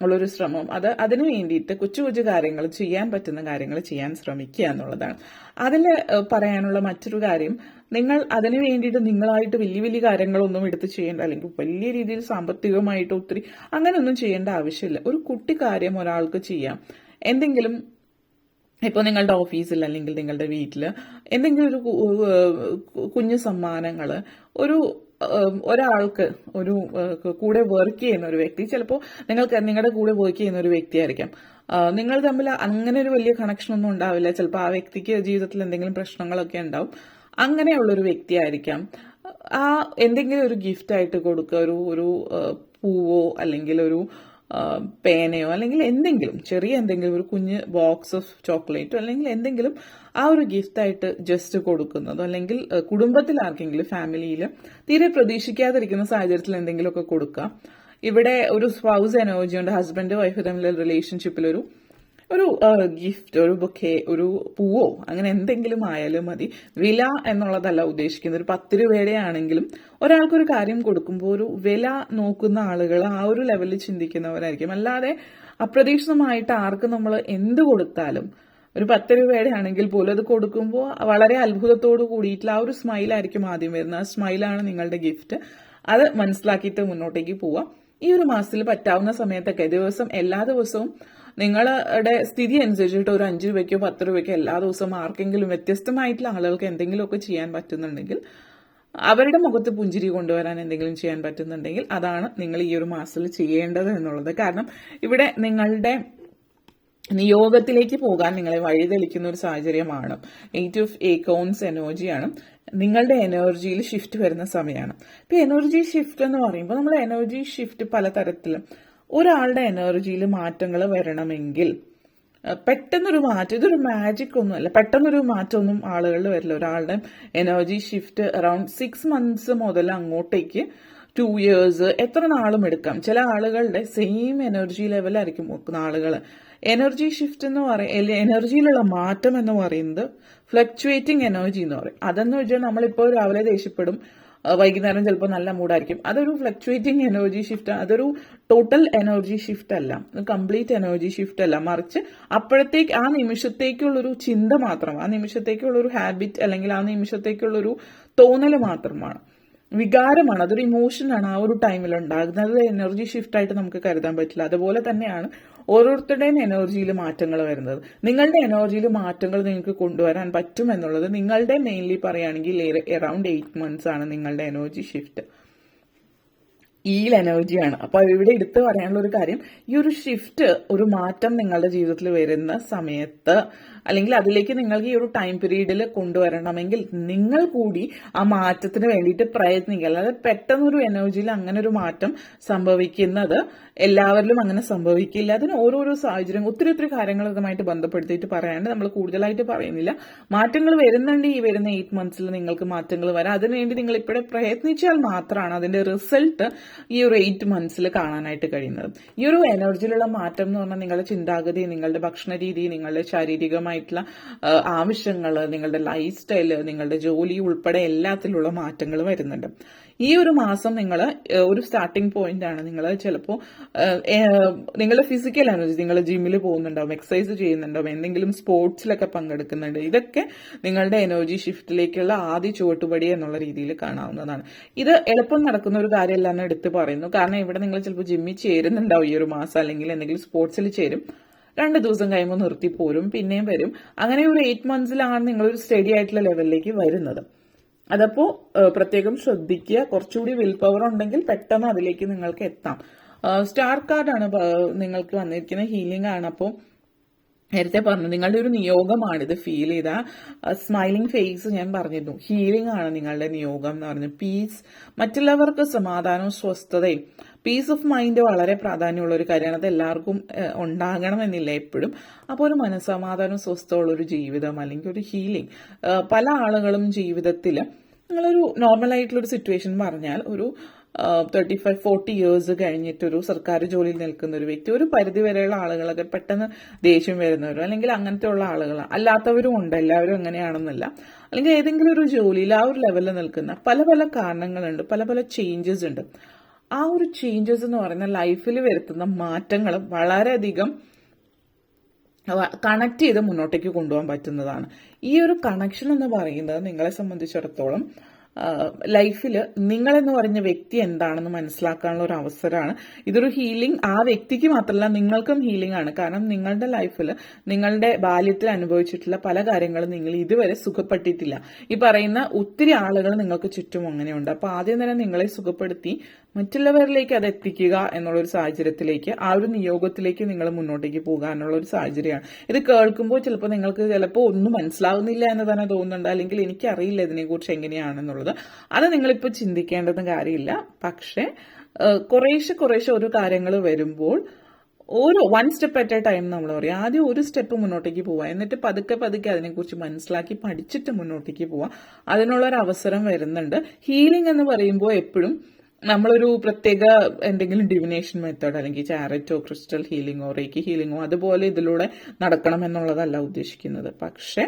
ഉള്ളൊരു ശ്രമം, അതിനു വേണ്ടിയിട്ട് കൊച്ചു കൊച്ചു കാര്യങ്ങൾ, ചെയ്യാൻ പറ്റുന്ന കാര്യങ്ങൾ ചെയ്യാൻ ശ്രമിക്കുക എന്നുള്ളതാണ്. അതിൽ പറയാനുള്ള മറ്റൊരു കാര്യം, നിങ്ങൾ അതിനു വേണ്ടിയിട്ട് നിങ്ങളായിട്ട് വലിയ വലിയ കാര്യങ്ങളൊന്നും എടുത്ത് ചെയ്യേണ്ട, അല്ലെങ്കിൽ വലിയ രീതിയിൽ സാമ്പത്തികമായിട്ട് ഒത്തിരി അങ്ങനെയൊന്നും ചെയ്യേണ്ട ആവശ്യമില്ല. ഒരു കുട്ടി കാര്യം ഒരാൾക്ക് ചെയ്യാം. എന്തെങ്കിലും ഇപ്പോൾ നിങ്ങളുടെ ഓഫീസിൽ അല്ലെങ്കിൽ നിങ്ങളുടെ വീട്ടിൽ എന്തെങ്കിലും ഒരു കുഞ്ഞു സമ്മാനങ്ങൾ ഒരാൾക്ക്, ഒരു കൂടെ വർക്ക് ചെയ്യുന്ന ഒരു വ്യക്തി, ചിലപ്പോൾ നിങ്ങളുടെ കൂടെ വർക്ക് ചെയ്യുന്ന ഒരു വ്യക്തിയായിരിക്കാം. നിങ്ങൾ തമ്മിൽ അങ്ങനെ ഒരു വലിയ കണക്ഷൻ ഒന്നും ഉണ്ടാവില്ല. ചിലപ്പോൾ ആ വ്യക്തിക്ക് ജീവിതത്തിൽ എന്തെങ്കിലും പ്രശ്നങ്ങളൊക്കെ ഉണ്ടാവും. അങ്ങനെയുള്ളൊരു വ്യക്തിയായിരിക്കാം. ആ എന്തെങ്കിലും ഒരു ഗിഫ്റ്റ് ആയിട്ട് കൊടുക്കുക, ഒരു പൂവോ അല്ലെങ്കിൽ ഒരു പേനയോ അല്ലെങ്കിൽ ചെറിയ എന്തെങ്കിലും ഒരു കുഞ്ഞ് ബോക്സ് ഓഫ് ചോക്ലേറ്റോ അല്ലെങ്കിൽ എന്തെങ്കിലും ആ ഒരു ഗിഫ്റ്റായിട്ട് ജസ്റ്റ് കൊടുക്കുന്നതോ, അല്ലെങ്കിൽ കുടുംബത്തിൽ ആർക്കെങ്കിലും, ഫാമിലിയിൽ തീരെ പ്രതീക്ഷിക്കാതിരിക്കുന്ന സാഹചര്യത്തിൽ എന്തെങ്കിലുമൊക്കെ കൊടുക്കുക. ഇവിടെ ഒരു സ്പൗസ് എനർജി ഉണ്ട്. ഹസ്ബൻഡ് വൈഫ് തമ്മിലുള്ള റിലേഷൻഷിപ്പിൽ ഒരു ഒരു ഗിഫ്റ്റ്, ഒരു ബൊക്കെ, ഒരു പൂവോ അങ്ങനെ എന്തെങ്കിലും ആയാലും മതി. വില എന്നുള്ളതല്ല ഉദ്ദേശിക്കുന്നത്. ഒരു 10 രൂപയുടെ ആണെങ്കിലും ഒരാൾക്കൊരു കാര്യം കൊടുക്കുമ്പോൾ ഒരു വില നോക്കുന്ന ആളുകൾ ആ ഒരു ലെവലിൽ ചിന്തിക്കുന്നവരായിരിക്കും. അല്ലാതെ അപ്രതീക്ഷിതമായിട്ട് ആർക്ക് നമ്മൾ എന്ത് കൊടുത്താലും ഒരു 10 രൂപയുടെ ആണെങ്കിൽ പോലും അത് കൊടുക്കുമ്പോൾ വളരെ അത്ഭുതത്തോട് കൂടിയിട്ടുള്ള ആ ഒരു സ്മൈലായിരിക്കും ആദ്യം വരുന്നത്. ആ സ്മൈലാണ് നിങ്ങളുടെ ഗിഫ്റ്റ്. അത് മനസ്സിലാക്കിയിട്ട് മുന്നോട്ടേക്ക് പോവാം. ഈ ഒരു മാസത്തിൽ പറ്റാവുന്ന സമയത്തൊക്കെ എല്ലാ ദിവസവും നിങ്ങളുടെ സ്ഥിതി അനുസരിച്ചിട്ട് ഒരു 5 രൂപയ്ക്കോ 10 രൂപയ്ക്കോ എല്ലാ ദിവസവും ആർക്കെങ്കിലും വ്യത്യസ്തമായിട്ടുള്ള ആളുകൾക്ക് എന്തെങ്കിലുമൊക്കെ ചെയ്യാൻ പറ്റുന്നുണ്ടെങ്കിൽ, അവരുടെ മുഖത്ത് പുഞ്ചിരി കൊണ്ടുവരാൻ എന്തെങ്കിലും ചെയ്യാൻ പറ്റുന്നുണ്ടെങ്കിൽ അതാണ് നിങ്ങൾ ഈ ഒരു മാസത്തിൽ ചെയ്യേണ്ടത് എന്നുള്ളത്. കാരണം ഇവിടെ നിങ്ങളുടെ നിയോഗത്തിലേക്ക് പോകാൻ നിങ്ങളെ വഴിതെളിക്കുന്ന ഒരു സാഹചര്യമാണ്. 8 ഓഫ് ഏക്കോൺസ് എനർജിയാണ്. നിങ്ങളുടെ എനർജിയിൽ ഷിഫ്റ്റ് വരുന്ന സമയമാണ്. ഇപ്പൊ എനർജി ഷിഫ്റ്റ് എന്ന് പറയുമ്പോൾ നമ്മൾ എനർജി ഷിഫ്റ്റ് പലതരത്തിലും, ഒരാളുടെ എനർജിയിൽ മാറ്റങ്ങൾ വരണമെങ്കിൽ പെട്ടെന്നൊരു മാറ്റം, ഇതൊരു മാജിക് ഒന്നുമല്ല, പെട്ടെന്നൊരു മാറ്റമൊന്നും ആളുകളിൽ വരില്ല. ഒരാളുടെ എനർജി ഷിഫ്റ്റ് അറൌണ്ട് 6 മന്ത്സ് മുതൽ അങ്ങോട്ടേക്ക് 2 ഇയേഴ്സ്, എത്ര നാളും എടുക്കാം. ചില ആളുകളുടെ സെയിം എനർജി ലെവലായിരിക്കും നോക്കുന്ന ആളുകൾ. എനർജി ഷിഫ്റ്റ് എന്ന് പറയുന്നത്, എനർജിയിലുള്ള മാറ്റം എന്ന് പറയുന്നത് ഫ്ലക്ച്വേറ്റിംഗ് എനർജി എന്ന് പറയും. അതെന്ന് വെച്ചാൽ നമ്മളിപ്പോൾ രാവിലെ ദേഷ്യപ്പെടും, വൈകുന്നേരം ചിലപ്പോൾ നല്ല മൂഡായിരിക്കും. അതൊരു ഫ്ലക്ച്വേറ്റിംഗ് എനർജി ഷിഫ്റ്റ്. അതൊരു ടോട്ടൽ എനർജി ഷിഫ്റ്റ് അല്ല, കംപ്ലീറ്റ് എനർജി ഷിഫ്റ്റ് അല്ല. മറിച്ച് അപ്പോഴത്തേക്ക് ആ നിമിഷത്തേക്കുള്ളൊരു ചിന്ത മാത്രം, ആ നിമിഷത്തേക്കുള്ളൊരു ഹാബിറ്റ് അല്ലെങ്കിൽ ആ നിമിഷത്തേക്കുള്ളൊരു തോന്നൽ മാത്രമാണ്, വികാരമാണ്, അതൊരു ഇമോഷനാണ് ആ ഒരു ടൈമിൽ ഉണ്ടാകുന്നത്. എനർജി ഷിഫ്റ്റ് ആയിട്ട് നമുക്ക് കരുതാൻ പറ്റില്ല. അതുപോലെ തന്നെയാണ് ഓരോരുത്തരുടെയും എനർജിയിൽ മാറ്റങ്ങൾ വരുന്നത്. നിങ്ങളുടെ എനർജിയിൽ മാറ്റങ്ങൾ നിങ്ങൾക്ക് കൊണ്ടുവരാൻ പറ്റും എന്നുള്ളത് നിങ്ങളുടെ മെയിൻലി പറയുകയാണെങ്കിൽ അറൌണ്ട് 8 മന്ത്സ് ആണ് നിങ്ങളുടെ എനർജി ഷിഫ്റ്റ്. എനർജിയാണ്. അപ്പൊ ഇവിടെ എടുത്തു പറയാനുള്ള ഒരു കാര്യം, ഈ ഒരു ഷിഫ്റ്റ്, ഒരു മാറ്റം നിങ്ങളുടെ ജീവിതത്തിൽ വരുന്ന സമയത്ത് അല്ലെങ്കിൽ അതിലേക്ക് നിങ്ങൾക്ക് ഈ ഒരു ടൈം പീരീഡിൽ കൊണ്ടുവരണമെങ്കിൽ നിങ്ങൾ കൂടി ആ മാറ്റത്തിന് വേണ്ടിയിട്ട് പ്രയത്നിക്കുക. അല്ലാതെ പെട്ടെന്നൊരു എനർജിയിൽ അങ്ങനെ ഒരു മാറ്റം സംഭവിക്കുന്നത് എല്ലാവരിലും അങ്ങനെ സംഭവിക്കില്ല. അതിന് ഓരോരോ സാഹചര്യം, ഒത്തിരി കാര്യങ്ങളുമായിട്ട് ബന്ധപ്പെടുത്തിയിട്ട് പറയാണ്ട് നമ്മൾ കൂടുതലായിട്ട് പറയുന്നില്ല. മാറ്റങ്ങൾ വരുന്നുണ്ട്. ഈ വരുന്ന 8 മന്ത്സിൽ നിങ്ങൾക്ക് മാറ്റങ്ങൾ വരാം. അതിനുവേണ്ടി നിങ്ങൾ ഇപ്പോഴേ പ്രയത്നിച്ചാൽ മാത്രമാണ് അതിന്റെ റിസൾട്ട് ഈ ഒരു 8 മന്ത്സിൽ കാണാനായിട്ട് കഴിയുന്നത്. ഈ ഒരു എനർജിയിലുള്ള മാറ്റം എന്ന് പറഞ്ഞാൽ നിങ്ങളുടെ ചിന്താഗതി, നിങ്ങളുടെ ഭക്ഷണ രീതി, നിങ്ങളുടെ ശാരീരികമായിട്ടുള്ള ആവശ്യങ്ങൾ, നിങ്ങളുടെ ലൈഫ് സ്റ്റൈല്, നിങ്ങളുടെ ജോലി ഉൾപ്പെടെ എല്ലാത്തിലുള്ള മാറ്റങ്ങൾ വരുന്നുണ്ട്. ഈ ഒരു മാസം നിങ്ങൾ ഒരു സ്റ്റാർട്ടിംഗ് പോയിന്റ് ആണ്. നിങ്ങൾ ചിലപ്പോൾ നിങ്ങളുടെ ഫിസിക്കൽ എനർജി, നിങ്ങൾ ജിമ്മിൽ പോകുന്നുണ്ടാവും, എക്സസൈസ് ചെയ്യുന്നുണ്ടാവും, എന്തെങ്കിലും സ്പോർട്സിലൊക്കെ പങ്കെടുക്കുന്നുണ്ട്. ഇതൊക്കെ നിങ്ങളുടെ എനർജി ഷിഫ്റ്റിലേക്കുള്ള ആദ്യ ചുവട്ടുപടി എന്നുള്ള രീതിയിൽ കാണാവുന്നതാണ്. ഇത് എളുപ്പം നടക്കുന്ന ഒരു കാര്യമല്ല എന്ന് എടുത്ത് പറയുന്നു. കാരണം ഇവിടെ നിങ്ങൾ ചിലപ്പോൾ ജിമ്മിൽ ചേരുന്നുണ്ടാവും ഈ ഒരു മാസം, അല്ലെങ്കിൽ എന്തെങ്കിലും സ്പോർട്സിൽ ചേരും, 2 ദിവസം കഴിയുമ്പോൾ നിർത്തി പോരും, പിന്നെയും വരും. അങ്ങനെ ഒരു 8 മന്ത്സിലാണ് നിങ്ങളൊരു സ്റ്റഡി ആയിട്ടുള്ള ലെവലിലേക്ക് വരുന്നത്. അതപ്പോ പ്രത്യേകം ശ്രദ്ധിക്കുക. കുറച്ചുകൂടി വിൽ പവർ ഉണ്ടെങ്കിൽ പെട്ടെന്ന് അതിലേക്ക് നിങ്ങൾക്ക് എത്താം. സ്റ്റാർ കാർഡാണ് നിങ്ങൾക്ക് വന്നിരിക്കുന്ന, ഹീലിംഗ് ആണ്. അപ്പോൾ നേരത്തെ പറഞ്ഞു നിങ്ങളുടെ ഒരു നിയോഗമാണ് ഇത്. ഫീൽ ചെയ്ത സ്മൈലിംഗ് ഫേസ് ഞാൻ പറഞ്ഞിരുന്നു, ഹീലിംഗ് ആണ് നിങ്ങളുടെ നിയോഗം എന്ന് പറഞ്ഞു. പീസ്, മറ്റുള്ളവർക്ക് സമാധാനവും സ്വസ്ഥതയും, പീസ് ഓഫ് മൈൻഡ് വളരെ പ്രാധാന്യമുള്ള ഒരു കാര്യമാണ്. അത് എല്ലാവർക്കും ഉണ്ടാകണമെന്നില്ല എപ്പോഴും. അപ്പോൾ ഒരു മനസ്സമാധാനവും സ്വസ്ഥമുള്ള ഒരു ജീവിതം അല്ലെങ്കിൽ ഒരു ഹീലിംഗ്, പല ആളുകളും ജീവിതത്തിൽ നിങ്ങളൊരു നോർമലായിട്ടുള്ളൊരു സിറ്റുവേഷൻ പറഞ്ഞാൽ ഒരു 35-40 ഇയേഴ്സ് കഴിഞ്ഞിട്ടൊരു സർക്കാർ ജോലിയിൽ നിൽക്കുന്ന ഒരു വ്യക്തി, ഒരു പരിധി വരെയുള്ള ആളുകളൊക്കെ പെട്ടെന്ന് ദേഷ്യം വരുന്നവരും അല്ലെങ്കിൽ അങ്ങനത്തെ ഉള്ള ആളുകൾ അല്ലാത്തവരും ഉണ്ട്. എല്ലാവരും അങ്ങനെയാണെന്നല്ല. അല്ലെങ്കിൽ ഏതെങ്കിലും ഒരു ജോലിയിൽ ആ ഒരു ലെവലിൽ നിൽക്കുന്ന പല കാരണങ്ങളുണ്ട്, പല ചേഞ്ചസ് ഉണ്ട്. ആ ഒരു ചേഞ്ചസ് എന്ന് പറയുന്ന ലൈഫിൽ വരുത്തുന്ന മാറ്റങ്ങൾ വളരെയധികം കണക്ട് ചെയ്ത് മുന്നോട്ടേക്ക് കൊണ്ടുപോകാൻ പറ്റുന്നതാണ്. ഈ ഒരു കണക്ഷൻ എന്ന് പറയുന്നത് നിങ്ങളെ സംബന്ധിച്ചിടത്തോളം ലൈഫിൽ നിങ്ങളെന്ന് പറഞ്ഞ വ്യക്തി എന്താണെന്ന് മനസ്സിലാക്കാനുള്ള ഒരു അവസരമാണ്. ഇതൊരു ഹീലിംഗ് ആ വ്യക്തിക്ക് മാത്രമല്ല നിങ്ങൾക്കും ഹീലിംഗ് ആണ്. കാരണം നിങ്ങളുടെ ലൈഫിൽ നിങ്ങളുടെ ബാല്യത്തിൽ അനുഭവിച്ചിട്ടുള്ള പല കാര്യങ്ങളും നിങ്ങൾ ഇതുവരെ സുഖപ്പെട്ടിട്ടില്ല. ഈ പറയുന്ന ഒത്തിരി ആളുകൾ നിങ്ങൾക്ക് ചുറ്റും അങ്ങനെയുണ്ട്. അപ്പൊ ആദ്യം തന്നെ നിങ്ങളെ സുഖപ്പെടുത്തി മറ്റുള്ളവരിലേക്ക് അത് എത്തിക്കുക എന്നുള്ളൊരു സാഹചര്യത്തിലേക്ക്, ആ ഒരു നിയോഗത്തിലേക്ക് നിങ്ങൾ മുന്നോട്ടേക്ക് പോകാനുള്ള ഒരു സാഹചര്യമാണ്. ഇത് കേൾക്കുമ്പോൾ ചിലപ്പോൾ ഒന്നും മനസ്സിലാവുന്നില്ല എന്ന് തന്നെ തോന്നുന്നുണ്ട്, അല്ലെങ്കിൽ എനിക്കറിയില്ല ഇതിനെക്കുറിച്ച് എങ്ങനെയാണെന്നുള്ളത്. അത് നിങ്ങളിപ്പോൾ ചിന്തിക്കേണ്ടെന്ന് കാര്യമില്ല. പക്ഷെ കുറേശ്ശെ ഓരോ കാര്യങ്ങൾ വരുമ്പോൾ ഓരോ 1 സ്റ്റെപ്പ് അറ്റ് എ ടൈം നമ്മൾ പറയും. ആദ്യം ഒരു സ്റ്റെപ്പ് മുന്നോട്ടേക്ക് പോവുക, എന്നിട്ട് പതുക്കെ അതിനെക്കുറിച്ച് മനസ്സിലാക്കി പഠിച്ചിട്ട് മുന്നോട്ടേക്ക് പോവുക. അതിനുള്ളൊരു അവസരം വരുന്നുണ്ട്. ഹീലിംഗ് എന്ന് പറയുമ്പോൾ എപ്പോഴും നമ്മളൊരു പ്രത്യേക എന്തെങ്കിലും ഡിവിനേഷൻ മെത്തേഡ് അല്ലെങ്കിൽ ചാരറ്റോ ക്രിസ്റ്റൽ ഹീലിംഗോ റേക്കി ഹീലിംഗോ അതുപോലെ ഇതിലൂടെ നടക്കണം എന്നുള്ളതല്ല ഉദ്ദേശിക്കുന്നത്. പക്ഷെ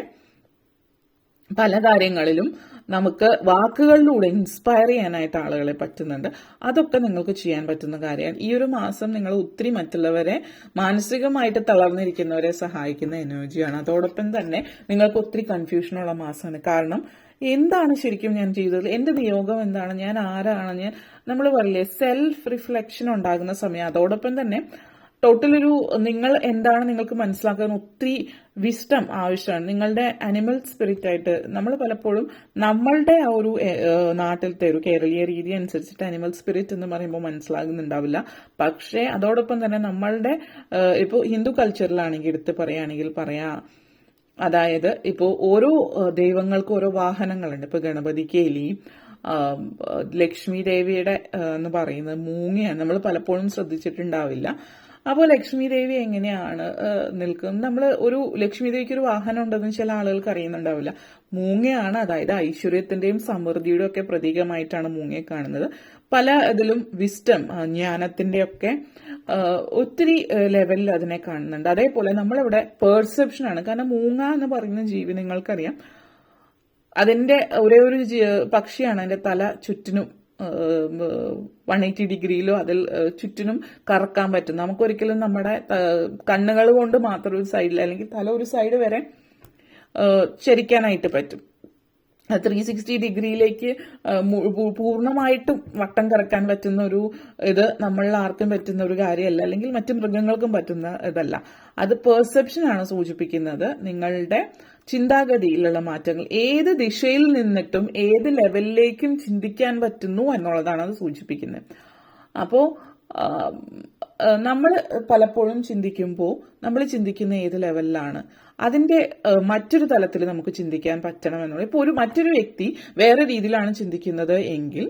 പല കാര്യങ്ങളിലും നമുക്ക് വാക്കുകളിലൂടെ ഇൻസ്പയർ ചെയ്യാനായിട്ട് ആളുകളെ പറ്റുന്നുണ്ട്. അതൊക്കെ നിങ്ങൾക്ക് ചെയ്യാൻ പറ്റുന്ന കാര്യമാണ്. ഈ ഒരു മാസം നിങ്ങൾ ഒത്തിരി മറ്റുള്ളവരെ മാനസികമായിട്ട് തളർന്നിരിക്കുന്നവരെ സഹായിക്കുന്ന എനർജിയാണ്. അതോടൊപ്പം തന്നെ നിങ്ങൾക്ക് ഒത്തിരി കൺഫ്യൂഷനുള്ള മാസമാണ്. കാരണം എന്താണ് ശരിക്കും ഞാൻ ചെയ്തത്, എന്റെ നിയോഗം എന്താണ്, ഞാൻ ആരാണ്, നമ്മൾ പറയില്ലേ സെൽഫ് റിഫ്ലക്ഷൻ ഉണ്ടാകുന്ന സമയം. അതോടൊപ്പം തന്നെ ടോട്ടലൊരു നിങ്ങൾ എന്താണ് നിങ്ങൾക്ക് മനസ്സിലാക്കാൻ ഒത്തിരി വിസ്റ്റം ആവശ്യമാണ്. നിങ്ങളുടെ അനിമൽ സ്പിരിറ്റ് ആയിട്ട് നമ്മൾ പലപ്പോഴും നമ്മളുടെ ആ ഒരു നാട്ടിലത്തെ ഒരു കേരളീയ രീതി അനുസരിച്ചിട്ട് അനിമൽ സ്പിരിറ്റ് എന്ന് പറയുമ്പോൾ മനസ്സിലാകുന്നുണ്ടാവില്ല. പക്ഷേ അതോടൊപ്പം തന്നെ നമ്മളുടെ ഇപ്പോൾ ഹിന്ദു കൾച്ചറിലാണെങ്കിൽ എടുത്ത് പറയുകയാണെങ്കിൽ അതായത് ഇപ്പോൾ ഓരോ ദൈവങ്ങൾക്കും ഓരോ വാഹനങ്ങളുണ്ട്. ഇപ്പൊ ഗണപതിക്ക് എലി, ലക്ഷ്മി ദേവിയുടെ എന്ന് പറയുന്നത് മൂങ്ങയാണ്. നമ്മൾ പലപ്പോഴും ശ്രദ്ധിച്ചിട്ടുണ്ടാവില്ല. അപ്പോൾ ലക്ഷ്മി ദേവി എങ്ങനെയാണ് നിൽക്കുന്നത്, നമ്മൾ ഒരു ലക്ഷ്മി ദേവിക്ക് ഒരു വാഹനം ഉണ്ടെന്ന് ചില ആളുകൾക്ക് അറിയുന്നുണ്ടാവില്ല. മൂങ്ങയാണ്, അതായത് ഐശ്വര്യത്തിന്റെയും സമൃദ്ധിയുടെ ഒക്കെ പ്രതീകമായിട്ടാണ് മൂങ്ങയെ കാണുന്നത്. പല ഇതിലും വിസ്റ്റം, ജ്ഞാനത്തിന്റെ ഒക്കെ ഒത്തിരി ലെവലിൽ അതിനെ കാണുന്നുണ്ട്. അതേപോലെ നമ്മളിവിടെ പെർസെപ്ഷൻ ആണ്. കാരണം മൂങ്ങ എന്ന് പറയുന്ന ജീവി നിങ്ങൾക്കറിയാം, അതിന്റെ ഒരേ ഒരു പക്ഷിയാണ്. അതിന്റെ തല ചുറ്റിനും 180 ഡിഗ്രിയിലോ അതിൽ ചുറ്റിനും കറക്കാൻ പറ്റും. നമുക്കൊരിക്കലും നമ്മുടെ കണ്ണുകൾ കൊണ്ട് മാത്രം ഒരു സൈഡിൽ അല്ലെങ്കിൽ തല ഒരു സൈഡ് വരെ ചരിക്കാനായിട്ട് പറ്റും. 360 ഡിഗ്രിയിലേക്ക് പൂർണ്ണമായിട്ടും വട്ടം കറക്കാൻ പറ്റുന്ന ഒരു ഇത് നമ്മളിൽ ആർക്കും പറ്റുന്ന ഒരു കാര്യമല്ല, അല്ലെങ്കിൽ മറ്റു മൃഗങ്ങൾക്കും പറ്റുന്ന ഇതല്ല. അത് പെർസെപ്ഷൻ ആണ് സൂചിപ്പിക്കുന്നത്. നിങ്ങളുടെ ചിന്താഗതിയിലുള്ള മാറ്റങ്ങൾ ഏത് ദിശയിൽ നിന്നിട്ടും ഏത് ലെവലിലേക്കും ചിന്തിക്കാൻ പറ്റുന്നു എന്നുള്ളതാണ് അത് സൂചിപ്പിക്കുന്നത്. അപ്പോൾ നമ്മൾ പലപ്പോഴും ചിന്തിക്കുമ്പോൾ നമ്മൾ ചിന്തിക്കുന്ന ഏത് ലെവലിലാണ്, അതിന്റെ മറ്റൊരു തലത്തിൽ നമുക്ക് ചിന്തിക്കാൻ പറ്റണമെന്നുള്ളത്. ഇപ്പോൾ മറ്റൊരു വ്യക്തി വേറെ രീതിയിലാണ് ചിന്തിക്കുന്നത് എങ്കിൽ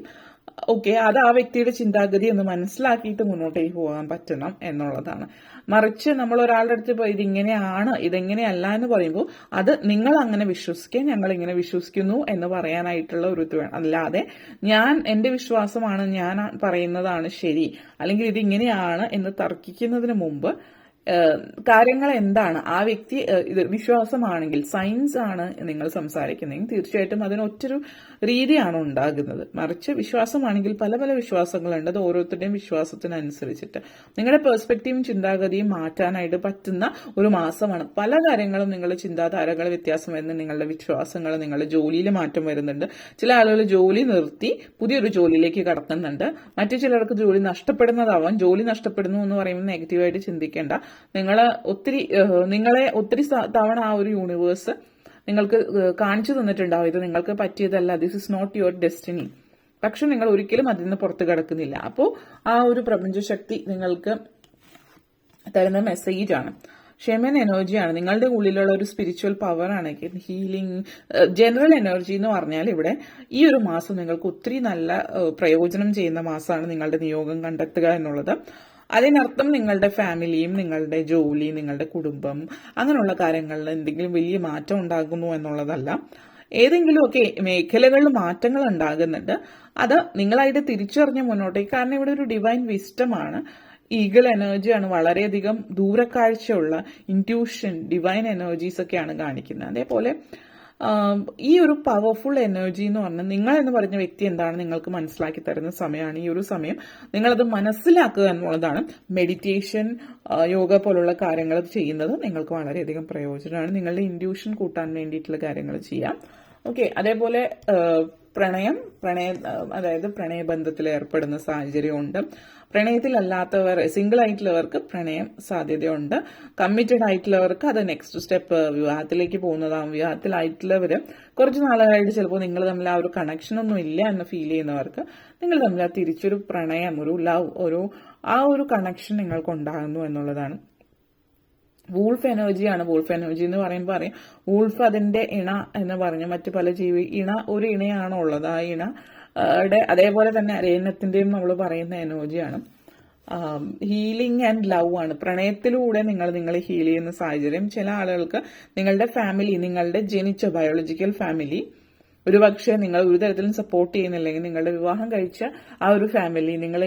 ഓക്കെ, അത് ആ വ്യക്തിയുടെ ചിന്താഗതി എന്ന് മനസ്സിലാക്കിയിട്ട് മുന്നോട്ടേക്ക് പോകാൻ പറ്റണം എന്നുള്ളതാണ്. മറിച്ച് നമ്മൾ ഒരാളുടെ അടുത്ത് ഇപ്പോൾ ഇതിങ്ങനെയാണ് ഇതെങ്ങനെയല്ല എന്ന് പറയുമ്പോൾ അത് നിങ്ങൾ അങ്ങനെ വിശ്വസിക്കുക, ഞങ്ങൾ ഇങ്ങനെ വിശ്വസിക്കുന്നു എന്ന് പറയാനായിട്ടുള്ള ഒരു ഇത് വേണം. അല്ലാതെ എന്റെ വിശ്വാസമാണ്, ഞാൻ പറയുന്നതാണ് ശരി, അല്ലെങ്കിൽ ഇതിങ്ങനെയാണ് എന്ന് തർക്കിക്കുന്നതിന് മുമ്പ് കാര്യങ്ങൾ എന്താണ്, ആ വ്യക്തി ഇത് വിശ്വാസമാണെങ്കിൽ സയൻസ് ആണ് നിങ്ങൾ സംസാരിക്കുന്നതെങ്കിൽ തീർച്ചയായിട്ടും അതിന് ഒറ്റൊരു രീതിയാണ് ഉണ്ടാകുന്നത്. മറിച്ച് വിശ്വാസമാണെങ്കിൽ പല പല വിശ്വാസങ്ങളുണ്ട്. അത് ഓരോരുത്തരുടെയും വിശ്വാസത്തിനനുസരിച്ചിട്ട് നിങ്ങളുടെ പെർസ്പെക്റ്റീവും ചിന്താഗതിയും മാറ്റാനായിട്ട് പറ്റുന്ന ഒരു മാസമാണ്. പല കാര്യങ്ങളും നിങ്ങളുടെ ചിന്താധാരകൾ വ്യത്യാസം വരുന്ന, നിങ്ങളുടെ വിശ്വാസങ്ങൾ, നിങ്ങളുടെ ജോലിയിൽ മാറ്റം വരുന്നുണ്ട്. ചില ആളുകൾ ജോലി നിർത്തി പുതിയൊരു ജോലിയിലേക്ക് കടക്കുന്നുണ്ട്. മറ്റു ചിലർക്ക് ജോലി നഷ്ടപ്പെടുന്നതാവാം. ജോലി നഷ്ടപ്പെടുന്നു എന്ന് പറയുമ്പോൾ നെഗറ്റീവായിട്ട് ചിന്തിക്കേണ്ട. നിങ്ങളെ ഒത്തിരി തവണ ആ ഒരു യൂണിവേഴ്സ് നിങ്ങൾക്ക് കാണിച്ചു തന്നിട്ടുണ്ടാവും, ഇത് നിങ്ങൾക്ക് പറ്റിയതല്ല, this is not your destiny. പക്ഷെ നിങ്ങൾ ഒരിക്കലും അതിൽ നിന്ന് പുറത്ത് കിടക്കുന്നില്ല. അപ്പോൾ ആ ഒരു പ്രപഞ്ചശക്തി നിങ്ങൾക്ക് തരുന്ന മെസ്സേജാണ്, ഷെമൻ എനർജിയാണ്, നിങ്ങളുടെ ഉള്ളിലുള്ള ഒരു സ്പിരിച്വൽ പവറാണ്, ഹീലിംഗ്, ജനറൽ എനർജി എന്ന് പറഞ്ഞാൽ ഇവിടെ ഈ ഒരു മാസം നിങ്ങൾക്ക് ഒത്തിരി നല്ല പ്രയോജനം ചെയ്യുന്ന മാസമാണ് നിങ്ങളുടെ നിയോഗം കണ്ടെത്തുക എന്നുള്ളത്. അതിനർത്ഥം നിങ്ങളുടെ ഫാമിലിയും നിങ്ങളുടെ ജോലി, നിങ്ങളുടെ കുടുംബം, അങ്ങനെയുള്ള കാര്യങ്ങളിൽ എന്തെങ്കിലും വലിയ മാറ്റം ഉണ്ടാകുന്നു എന്നുള്ളതല്ല. ഏതെങ്കിലുമൊക്കെ മേഖലകളിൽ മാറ്റങ്ങൾ ഉണ്ടാകുന്നുണ്ട്. അത് നിങ്ങളായിട്ട് തിരിച്ചറിഞ്ഞ് മുന്നോട്ടേക്ക്, കാരണം ഇവിടെ ഒരു ഡിവൈൻ വിസ്റ്റമാണ്, ഈഗിൾ എനർജിയാണ്, വളരെയധികം ദൂരക്കാഴ്ചയുള്ള ഇൻറ്റ്യൂഷൻ, ഡിവൈൻ എനർജീസ് ഒക്കെയാണ് കാണിക്കുന്നത്. അതേപോലെ ഈ ഒരു പവർഫുൾ എനർജി എന്ന് പറഞ്ഞാൽ നിങ്ങൾ എന്ന് പറഞ്ഞ വ്യക്തി എന്താണ് നിങ്ങൾക്ക് മനസ്സിലാക്കി തരുന്ന സമയമാണ് ഈ ഒരു സമയം. നിങ്ങളത് മനസ്സിലാക്കുക എന്നുള്ളതാണ്. മെഡിറ്റേഷൻ, യോഗ പോലുള്ള കാര്യങ്ങൾ ചെയ്യുന്നത് നിങ്ങൾക്ക് വളരെയധികം പ്രയോജനമാണ്. നിങ്ങളുടെ ഇൻറ്റ്യൂഷൻ കൂട്ടാൻ വേണ്ടിയിട്ടുള്ള കാര്യങ്ങൾ ചെയ്യാം. ഓക്കെ, അതേപോലെ അതായത് പ്രണയബന്ധത്തിൽ ഏർപ്പെടുന്ന സാഹചര്യമുണ്ട്. പ്രണയത്തിലല്ലാത്തവർ, സിംഗിൾ ആയിട്ടുള്ളവർക്ക് പ്രണയം സാധ്യതയുണ്ട്. കമ്മിറ്റഡ് ആയിട്ടുള്ളവർക്ക് അത് നെക്സ്റ്റ് സ്റ്റെപ്പ് വിവാഹത്തിലേക്ക് പോകുന്നതാവും. വിവാഹത്തിലായിട്ടുള്ളവർ കുറച്ച് നാളുകളായിട്ട് ചിലപ്പോൾ നിങ്ങൾ തമ്മിൽ ആ ഒരു കണക്ഷൻ ഒന്നും ഇല്ല എന്ന് ഫീൽ ചെയ്യുന്നവർക്ക് നിങ്ങൾ തമ്മിൽ ആ തിരിച്ചൊരു പ്രണയം, ഒരു ലവ്, ആ ഒരു കണക്ഷൻ നിങ്ങൾക്ക് ഉണ്ടാകുന്നു എന്നുള്ളതാണ്. വൂൾഫ് എനർജിയാണ്. വൂൾഫ് എനർജി എന്ന് പറയുമ്പോൾ പറയും വൂൾഫ് അതിന്റെ ഇണ എന്ന് പറഞ്ഞ മറ്റു പല ജീവി ഒരു ഇണയാണോ ഉള്ളത്. ആ ഇണയുടെ അതേപോലെ തന്നെ അരയന്നത്തിന്റെയും നമ്മൾ പറയുന്ന എനർജിയാണ്. ഹീലിംഗ് ആൻഡ് ലവ് ആണ്. പ്രണയത്തിലൂടെ നിങ്ങളെ ഹീൽ ചെയ്യുന്ന സാഹചര്യം. ചില ആളുകൾക്ക് നിങ്ങളുടെ ഫാമിലി, നിങ്ങളുടെ ജനിച്ച ബയോളജിക്കൽ ഫാമിലി ഒരുപക്ഷെ നിങ്ങൾ ഒരു തരത്തിലും സപ്പോർട്ട് ചെയ്യുന്നില്ലെങ്കിൽ നിങ്ങളുടെ വിവാഹം കഴിച്ച ആ ഒരു ഫാമിലി, നിങ്ങൾ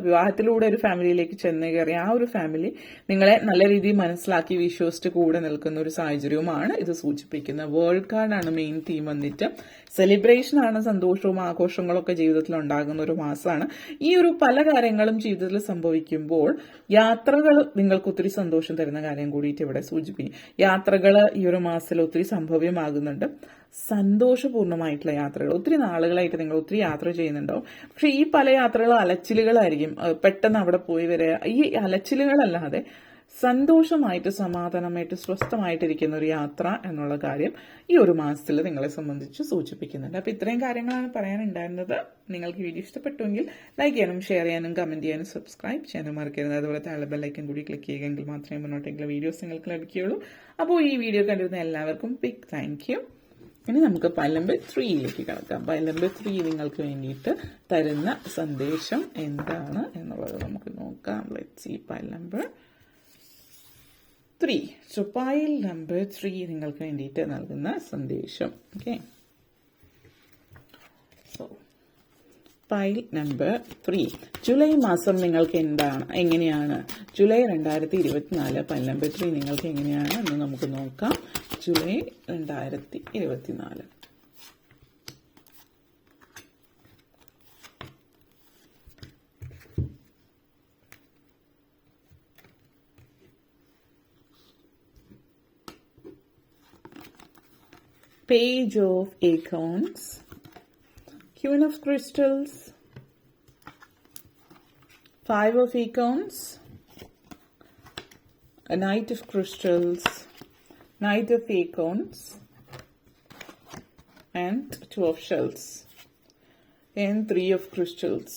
വിവാഹത്തിലൂടെ ഒരു ഫാമിലിയിലേക്ക് ചെന്ന് കയറിയ ആ ഒരു ഫാമിലി നിങ്ങളെ നല്ല രീതിയിൽ മനസ്സിലാക്കി വിശ്വസിച്ച് കൂടെ നിൽക്കുന്ന ഒരു സാഹചര്യവുമാണ് ഇത് സൂചിപ്പിക്കുന്നത്. വേൾഡ് കാർഡാണ് മെയിൻ തീം വന്നിട്ട്. സെലിബ്രേഷൻ ആണ്, സന്തോഷവും ആഘോഷങ്ങളൊക്കെ ജീവിതത്തിൽ ഉണ്ടാകുന്ന ഒരു മാസമാണ്. ഈ ഒരു പല കാര്യങ്ങളും ജീവിതത്തിൽ സംഭവിക്കുമ്പോൾ യാത്രകൾ നിങ്ങൾക്ക് ഒത്തിരി സന്തോഷം തരുന്ന കാര്യം കൂടിയിട്ട് ഇവിടെ സൂചിപ്പിക്കും. യാത്രകൾ ഈ ഒരു മാസത്തിൽ ഒത്തിരി സംഭവ്യമാകുന്നുണ്ട്. സന്തോഷപൂർണ്ണമായിട്ടുള്ള യാത്രകൾ. ഒത്തിരി നാളുകളായിട്ട് നിങ്ങൾ ഒത്തിരി യാത്ര ചെയ്യുന്നുണ്ടാവും. പക്ഷെ ഈ പല യാത്രകളും അലച്ചിലുകളായിരിക്കും. പെട്ടെന്ന് അവിടെ പോയി വരിക. ഈ അലച്ചിലുകളല്ലാതെ സന്തോഷമായിട്ട് സമാധാനമായിട്ട് സ്വസ്ഥമായിട്ടിരിക്കുന്ന ഒരു യാത്ര എന്നുള്ള കാര്യം ഈ ഒരു മാസത്തിൽ നിങ്ങളെ സംബന്ധിച്ച് സൂചിപ്പിക്കുന്നുണ്ട്. അപ്പൊ ഇത്രയും കാര്യങ്ങളാണ് പറയാനുണ്ടായിരുന്നത്. നിങ്ങൾക്ക് വീഡിയോ ഇഷ്ടപ്പെട്ടുവെങ്കിൽ ലൈക്ക് ചെയ്യാനും ഷെയർ ചെയ്യാനും കമന്റ് ചെയ്യാനും സബ്സ്ക്രൈബ് ചെയ്യാനും മറക്കരുത്. അതുപോലെ താഴെ ബെല്ലൈക്കൻ കൂടി ക്ലിക്ക് ചെയ്യുമെങ്കിൽ മാത്രമേ മുന്നോട്ടേക്കുള്ള വീഡിയോസ് നിങ്ങൾക്ക് ലഭിക്കുകയുള്ളൂ. അപ്പോൾ ഈ വീഡിയോ കണ്ടിരുന്ന എല്ലാവർക്കും ബിഗ് താങ്ക് യു. ഇനി നമുക്ക് പൈൽ നമ്പർ 3യിലേക്ക് കിടക്കാം. പൈൽ നമ്പർ 3 നിങ്ങൾക്ക് വേണ്ടിയിട്ട് തരുന്ന സന്ദേശം എന്താണ് എന്നുള്ളത് നമുക്ക് നോക്കാം. Let's see pile number 3. So pile number 3 നിങ്ങൾക്ക് വേണ്ടിയിട്ട് നൽകുന്ന സന്ദേശം. Okay, so pile number 3 July മാസം നിങ്ങൾക്ക് എങ്ങനെയാണ്? ജൂലൈ 2024 പൈൽ നമ്പർ 3 നിങ്ങൾക്ക് എങ്ങനെയാണ് എന്ന് നമുക്ക് നോക്കാം. July 2024. Page of Acorns, Queen of Crystals, 5 of Acorns, a Knight of Crystals, Knight of Acorns, and 2 of Shells, and 3 of Crystals.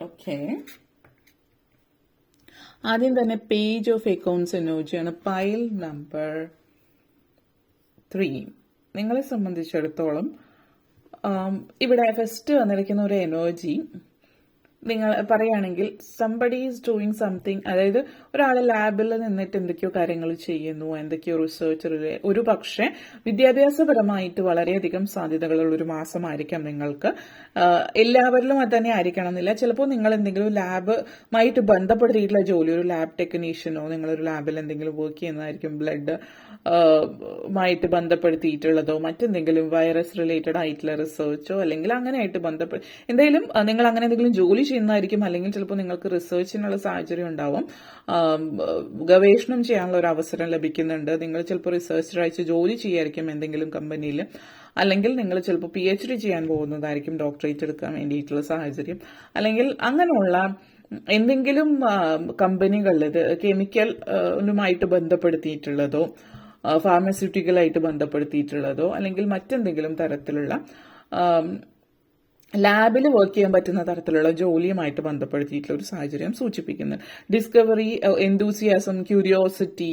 Okay. ആദ്യം തന്നെ പേജ് ഓഫ് അക്കൗണ്ട്സ് എനർജിയാണ് പൈൽ നമ്പർ 3. നിങ്ങളെ സംബന്ധിച്ചിടത്തോളം ഇവിടെ ഫസ്റ്റ് വന്നിരിക്കുന്ന ഒരു എനർജി നിങ്ങൾ പറയുകയാണെങ്കിൽ സംബഡി ഈസ് ഡൂയിങ് സംതിങ്. അതായത് ഒരാൾ ലാബിൽ നിന്നിട്ട് എന്തൊക്കെയോ കാര്യങ്ങൾ ചെയ്യുന്നു, എന്തൊക്കെയോ റിസർച്ച് ഒരു പക്ഷേ വിദ്യാഭ്യാസപരമായിട്ട് വളരെയധികം സാധ്യതകളുള്ള ഒരു മാസമായിരിക്കാം നിങ്ങൾക്ക്. എല്ലാവരിലും അത് തന്നെ ആയിരിക്കണം എന്നില്ല. ചിലപ്പോൾ നിങ്ങൾ എന്തെങ്കിലും ലാബുമായിട്ട് ബന്ധപ്പെടുത്തിയിട്ടുള്ള ജോലി, ഒരു ലാബ് ടെക്നീഷ്യനോ നിങ്ങളൊരു ലാബിൽ എന്തെങ്കിലും വർക്ക് ചെയ്യുന്നതായിരിക്കും. ബ്ലഡ് മായിട്ട് ബന്ധപ്പെടുത്തിയിട്ടുള്ളതോ മറ്റെന്തെങ്കിലും വൈറസ് റിലേറ്റഡ് ആയിട്ടുള്ള റിസർച്ചോ അല്ലെങ്കിൽ അങ്ങനെയായിട്ട് എന്തായാലും നിങ്ങൾ അങ്ങനെ എന്തെങ്കിലും ജോലി ചെയ്യുന്നതായിരിക്കും. അല്ലെങ്കിൽ ചിലപ്പോൾ നിങ്ങൾക്ക് റിസർച്ചിനുള്ള സാഹചര്യം ഉണ്ടാവും. ഗവേഷണം ചെയ്യാനുള്ള ഒരു അവസരം ലഭിക്കുന്നുണ്ട്. നിങ്ങൾ ചിലപ്പോൾ റിസർച്ചർ അയച്ച് ജോലി ചെയ്യായിരിക്കും എന്തെങ്കിലും കമ്പനിയിൽ. അല്ലെങ്കിൽ നിങ്ങൾ ചിലപ്പോൾ PhD ചെയ്യാൻ പോകുന്നതായിരിക്കും, ഡോക്ടറേറ്റ് എടുക്കാൻ വേണ്ടിയിട്ടുള്ള സാഹചര്യം. അല്ലെങ്കിൽ അങ്ങനെയുള്ള എന്തെങ്കിലും കമ്പനികളിൽ ഇത് കെമിക്കലുമായിട്ട് ബന്ധപ്പെടുത്തിയിട്ടുള്ളതോ ഫാർമസ്യൂട്ടിക്കലായിട്ട് ബന്ധപ്പെടുത്തിയിട്ടുള്ളതോ അല്ലെങ്കിൽ മറ്റെന്തെങ്കിലും തരത്തിലുള്ള ലാബിൽ വർക്ക് ചെയ്യാൻ പറ്റുന്ന തരത്തിലുള്ള ജോലിയുമായിട്ട് ബന്ധപ്പെടുത്തിയിട്ടുള്ള ഒരു സാഹചര്യം സൂചിപ്പിക്കുന്നു. ഡിസ്കവറി, എന്തൂസിയാസം, ക്യൂരിയോസിറ്റി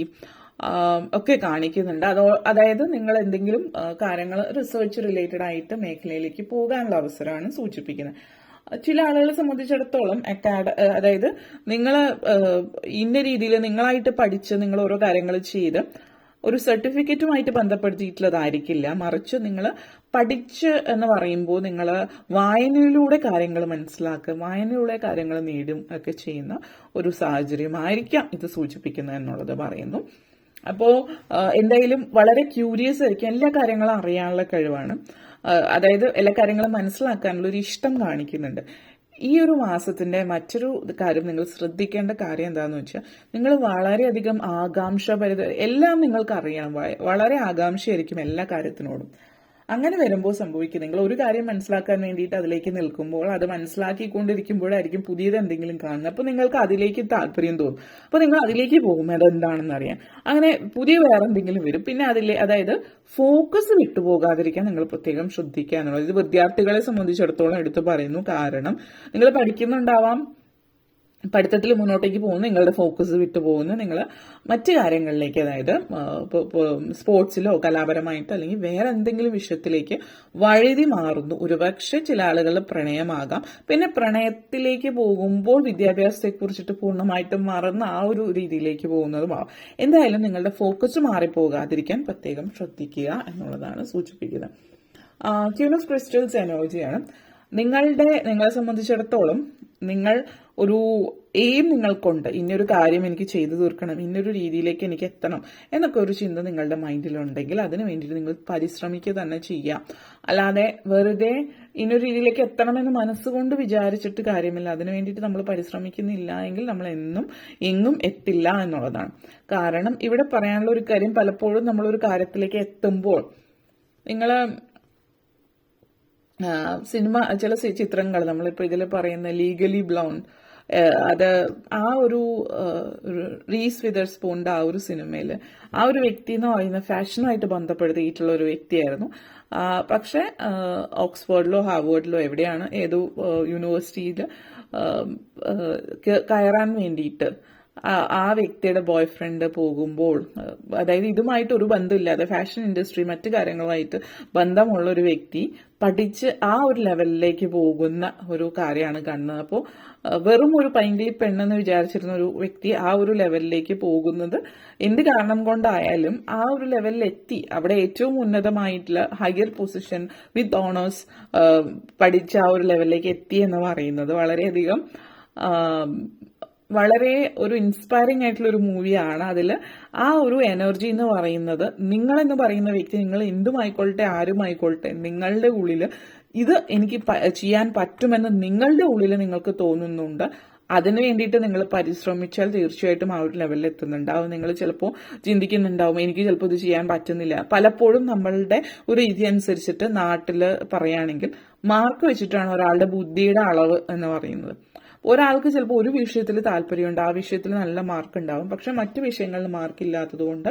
ഒക്കെ കാണിക്കുന്നുണ്ട്. അതായത് നിങ്ങൾ എന്തെങ്കിലും കാര്യങ്ങൾ റിസർച്ച് റിലേറ്റഡ് ആയിട്ട് മേഖലയിലേക്ക് പോകാനുള്ള അവസരമാണ് സൂചിപ്പിക്കുന്നത്. ചില ആളുകളെ സംബന്ധിച്ചിടത്തോളം അതായത് നിങ്ങൾ ഇന്ന രീതിയിൽ നിങ്ങളായിട്ട് പഠിച്ച് നിങ്ങൾ ഓരോ കാര്യങ്ങൾ ചെയ്ത് ഒരു സർട്ടിഫിക്കറ്റുമായിട്ട് ബന്ധപ്പെടുത്തിയിട്ടുള്ളതായിരിക്കില്ല. മറിച്ച് നിങ്ങൾ പഠിച്ച് എന്ന് പറയുമ്പോൾ നിങ്ങൾ വായനയിലൂടെ കാര്യങ്ങൾ മനസ്സിലാക്കുക, വായനയിലൂടെ കാര്യങ്ങൾ നേടും ഒക്കെ ചെയ്യുന്ന ഒരു സാഹചര്യമായിരിക്കാം ഇത് സൂചിപ്പിക്കുന്നത് എന്നുള്ളത് പറയുന്നു. അപ്പോൾ എന്തായാലും വളരെ ക്യൂരിയസ് ആയിരിക്കും. എല്ലാ കാര്യങ്ങളും അറിയാനുള്ള കഴിവാണ്. അതായത് എല്ലാ കാര്യങ്ങളും മനസ്സിലാക്കാനുള്ള ഒരു ഇഷ്ടം കാണിക്കുന്നുണ്ട്. ഈ ഒരു മാസത്തിന്റെ മറ്റൊരു കാര്യം നിങ്ങൾ ശ്രദ്ധിക്കേണ്ട കാര്യം എന്താണെന്ന് വെച്ചാൽ നിങ്ങൾ വളരെയധികം എല്ലാം നിങ്ങൾക്ക് അറിയണം. വളരെ ആകാംക്ഷയായിരിക്കും എല്ലാ കാര്യത്തിനോടും. അങ്ങനെ വരുമ്പോൾ സംഭവിക്കും നിങ്ങൾ ഒരു കാര്യം മനസ്സിലാക്കാൻ വേണ്ടിയിട്ട് അതിലേക്ക് നിൽക്കുമ്പോൾ അത് മനസ്സിലാക്കിക്കൊണ്ടിരിക്കുമ്പോഴായിരിക്കും പുതിയത് എന്തെങ്കിലും കാണുന്നത്. അപ്പോൾ നിങ്ങൾക്ക് അതിലേക്ക് താല്പര്യം തോന്നും. അപ്പോൾ നിങ്ങൾ അതിലേക്ക് പോകും അതെന്താണെന്ന് അറിയാൻ. അങ്ങനെ പുതിയ വേറെ എന്തെങ്കിലും വരും. പിന്നെ അതായത് ഫോക്കസ് വിട്ടുപോകാതിരിക്കാൻ നിങ്ങൾ പ്രത്യേകം ശ്രദ്ധിക്കുക എന്നുള്ളത് ഇത് വിദ്യാർത്ഥികളെ സംബന്ധിച്ചിടത്തോളം എടുത്തു പറയുന്നു. കാരണം നിങ്ങൾ പഠിക്കുന്നുണ്ടാവാം, പഠിത്തത്തിൽ മുന്നോട്ടേക്ക് പോകുന്നു, നിങ്ങളുടെ ഫോക്കസ് വിട്ടു പോകുന്നു, നിങ്ങൾ മറ്റു കാര്യങ്ങളിലേക്ക്, അതായത് സ്പോർട്സിലോ കലാപരമായിട്ടോ അല്ലെങ്കിൽ വേറെ എന്തെങ്കിലും വിഷയത്തിലേക്ക് വഴുതി മാറുന്നു. ഒരുപക്ഷെ ചില ആളുകൾ പ്രണയമാകാം. പിന്നെ പ്രണയത്തിലേക്ക് പോകുമ്പോൾ വിദ്യാഭ്യാസത്തെക്കുറിച്ചിട്ട് പൂർണ്ണമായിട്ടും മറന്ന് ആ ഒരു രീതിയിലേക്ക് പോകുന്നതുമാവാം. എന്തായാലും നിങ്ങളുടെ ഫോക്കസ് മാറിപ്പോകാതിരിക്കാൻ പ്രത്യേകം ശ്രദ്ധിക്കുക എന്നുള്ളതാണ് സൂചിപ്പിക്കുന്നത്. ക്യൂൻ ഓഫ് ക്രിസ്റ്റൽസ് എനർജിയാണ്. നിങ്ങളെ സംബന്ധിച്ചിടത്തോളം നിങ്ങൾ ഒരു എയിം നിങ്ങൾക്കുണ്ട്. ഇന്നൊരു കാര്യം എനിക്ക് ചെയ്തു തീർക്കണം, ഇന്നൊരു രീതിയിലേക്ക് എനിക്ക് എത്തണം എന്നൊക്കെ ഒരു ചിന്ത നിങ്ങളുടെ മൈൻഡിലുണ്ടെങ്കിൽ അതിന് വേണ്ടിയിട്ട് നിങ്ങൾ പരിശ്രമിക്കുക തന്നെ ചെയ്യാം. അല്ലാതെ വെറുതെ ഇന്നൊരു രീതിയിലേക്ക് എത്തണമെന്ന് മനസ്സുകൊണ്ട് വിചാരിച്ചിട്ട് കാര്യമില്ല. അതിന് വേണ്ടിയിട്ട് നമ്മൾ പരിശ്രമിക്കുന്നില്ല എങ്കിൽ നമ്മൾ എങ്ങും എത്തില്ല എന്നുള്ളതാണ്. കാരണം ഇവിടെ പറയാനുള്ള ഒരു കാര്യം, പലപ്പോഴും നമ്മളൊരു കാര്യത്തിലേക്ക് എത്തുമ്പോൾ നിങ്ങൾ ചില ചിത്രങ്ങൾ നമ്മളിപ്പോൾ ഇതിൽ പറയുന്ന ലീഗലി ബ്ലൗണ്ട്, അത് ആ ഒരു റീസ് വിതർസ്പൂണിന്റെ ആ ഒരു സിനിമയിൽ ആ ഒരു വ്യക്തി എന്ന് പറയുന്ന ഫാഷനുമായിട്ട് ബന്ധപ്പെടുത്തിയിട്ടുള്ള ഒരു വ്യക്തിയായിരുന്നു. പക്ഷെ ഓക്സ്ഫോർഡിലോ ഹാർവേർഡിലോ എവിടെയാണ് ഏതോ യൂണിവേഴ്സിറ്റിയിൽ കയറാൻ വേണ്ടിയിട്ട് ആ വ്യക്തിയുടെ ബോയ് ഫ്രണ്ട് പോകുമ്പോൾ, അതായത് ഇതുമായിട്ട് ഒരു ബന്ധമില്ലാതെ ഫാഷൻ ഇൻഡസ്ട്രി മറ്റു കാര്യങ്ങളുമായിട്ട് ബന്ധമുള്ള ഒരു വ്യക്തി പഠിച്ച് ആ ഒരു ലെവലിലേക്ക് പോകുന്ന ഒരു കാര്യമാണ് കാണുന്നത്. അപ്പോൾ വെറും ഒരു പൈങ്കിളി പെണ്ണെന്ന് വിചാരിച്ചിരുന്ന ഒരു വ്യക്തി ആ ഒരു ലെവലിലേക്ക് പോകുന്നത് എന്ത് കാരണം കൊണ്ടായാലും ആ ഒരു ലെവലിൽ എത്തി, അവിടെ ഏറ്റവും ഉന്നതമായിട്ടുള്ള ഹയർ പൊസിഷൻ വിത്ത് ഓണേഴ്സ് പഠിച്ച ആ ഒരു ലെവലിലേക്ക് എത്തി എന്ന് പറയുന്നത് വളരെ ഒരു ഇൻസ്പയറിംഗ് ആയിട്ടുള്ള ഒരു മൂവിയാണ്. അതിൽ ആ ഒരു എനർജി എന്ന് പറയുന്നത്, നിങ്ങളെന്ന് പറയുന്ന വ്യക്തി, നിങ്ങൾ എന്തുമായിക്കൊള്ളട്ടെ ആരുമായിക്കൊള്ളട്ടെ, നിങ്ങളുടെ ഉള്ളിൽ ഇത് എനിക്ക് ചെയ്യാൻ പറ്റുമെന്ന് നിങ്ങളുടെ ഉള്ളിൽ നിങ്ങൾക്ക് തോന്നുന്നുണ്ട്. അതിനു വേണ്ടിയിട്ട് നിങ്ങൾ പരിശ്രമിച്ചാൽ തീർച്ചയായിട്ടും ആ ഒരു ലെവലിൽ എത്തുന്നുണ്ടാവും. നിങ്ങൾ ചിലപ്പോൾ ചിന്തിക്കുന്നുണ്ടാവും എനിക്ക് ചിലപ്പോൾ ഇത് ചെയ്യാൻ പറ്റുന്നില്ല. പലപ്പോഴും നമ്മളുടെ ഒരു രീതി അനുസരിച്ചിട്ട് നാട്ടിൽ പറയുകയാണെങ്കിൽ മാർക്ക് വെച്ചിട്ടാണ് ഒരാളുടെ ബുദ്ധിയുടെ അളവ് എന്ന് പറയുന്നത്. ഒരാൾക്ക് ചിലപ്പോൾ ഒരു വിഷയത്തിൽ താല്പര്യമുണ്ട്, ആ വിഷയത്തിൽ നല്ല മാർക്ക് ഉണ്ടാവും, പക്ഷെ മറ്റു വിഷയങ്ങളിൽ മാർക്ക് ഇല്ലാത്തത് കൊണ്ട്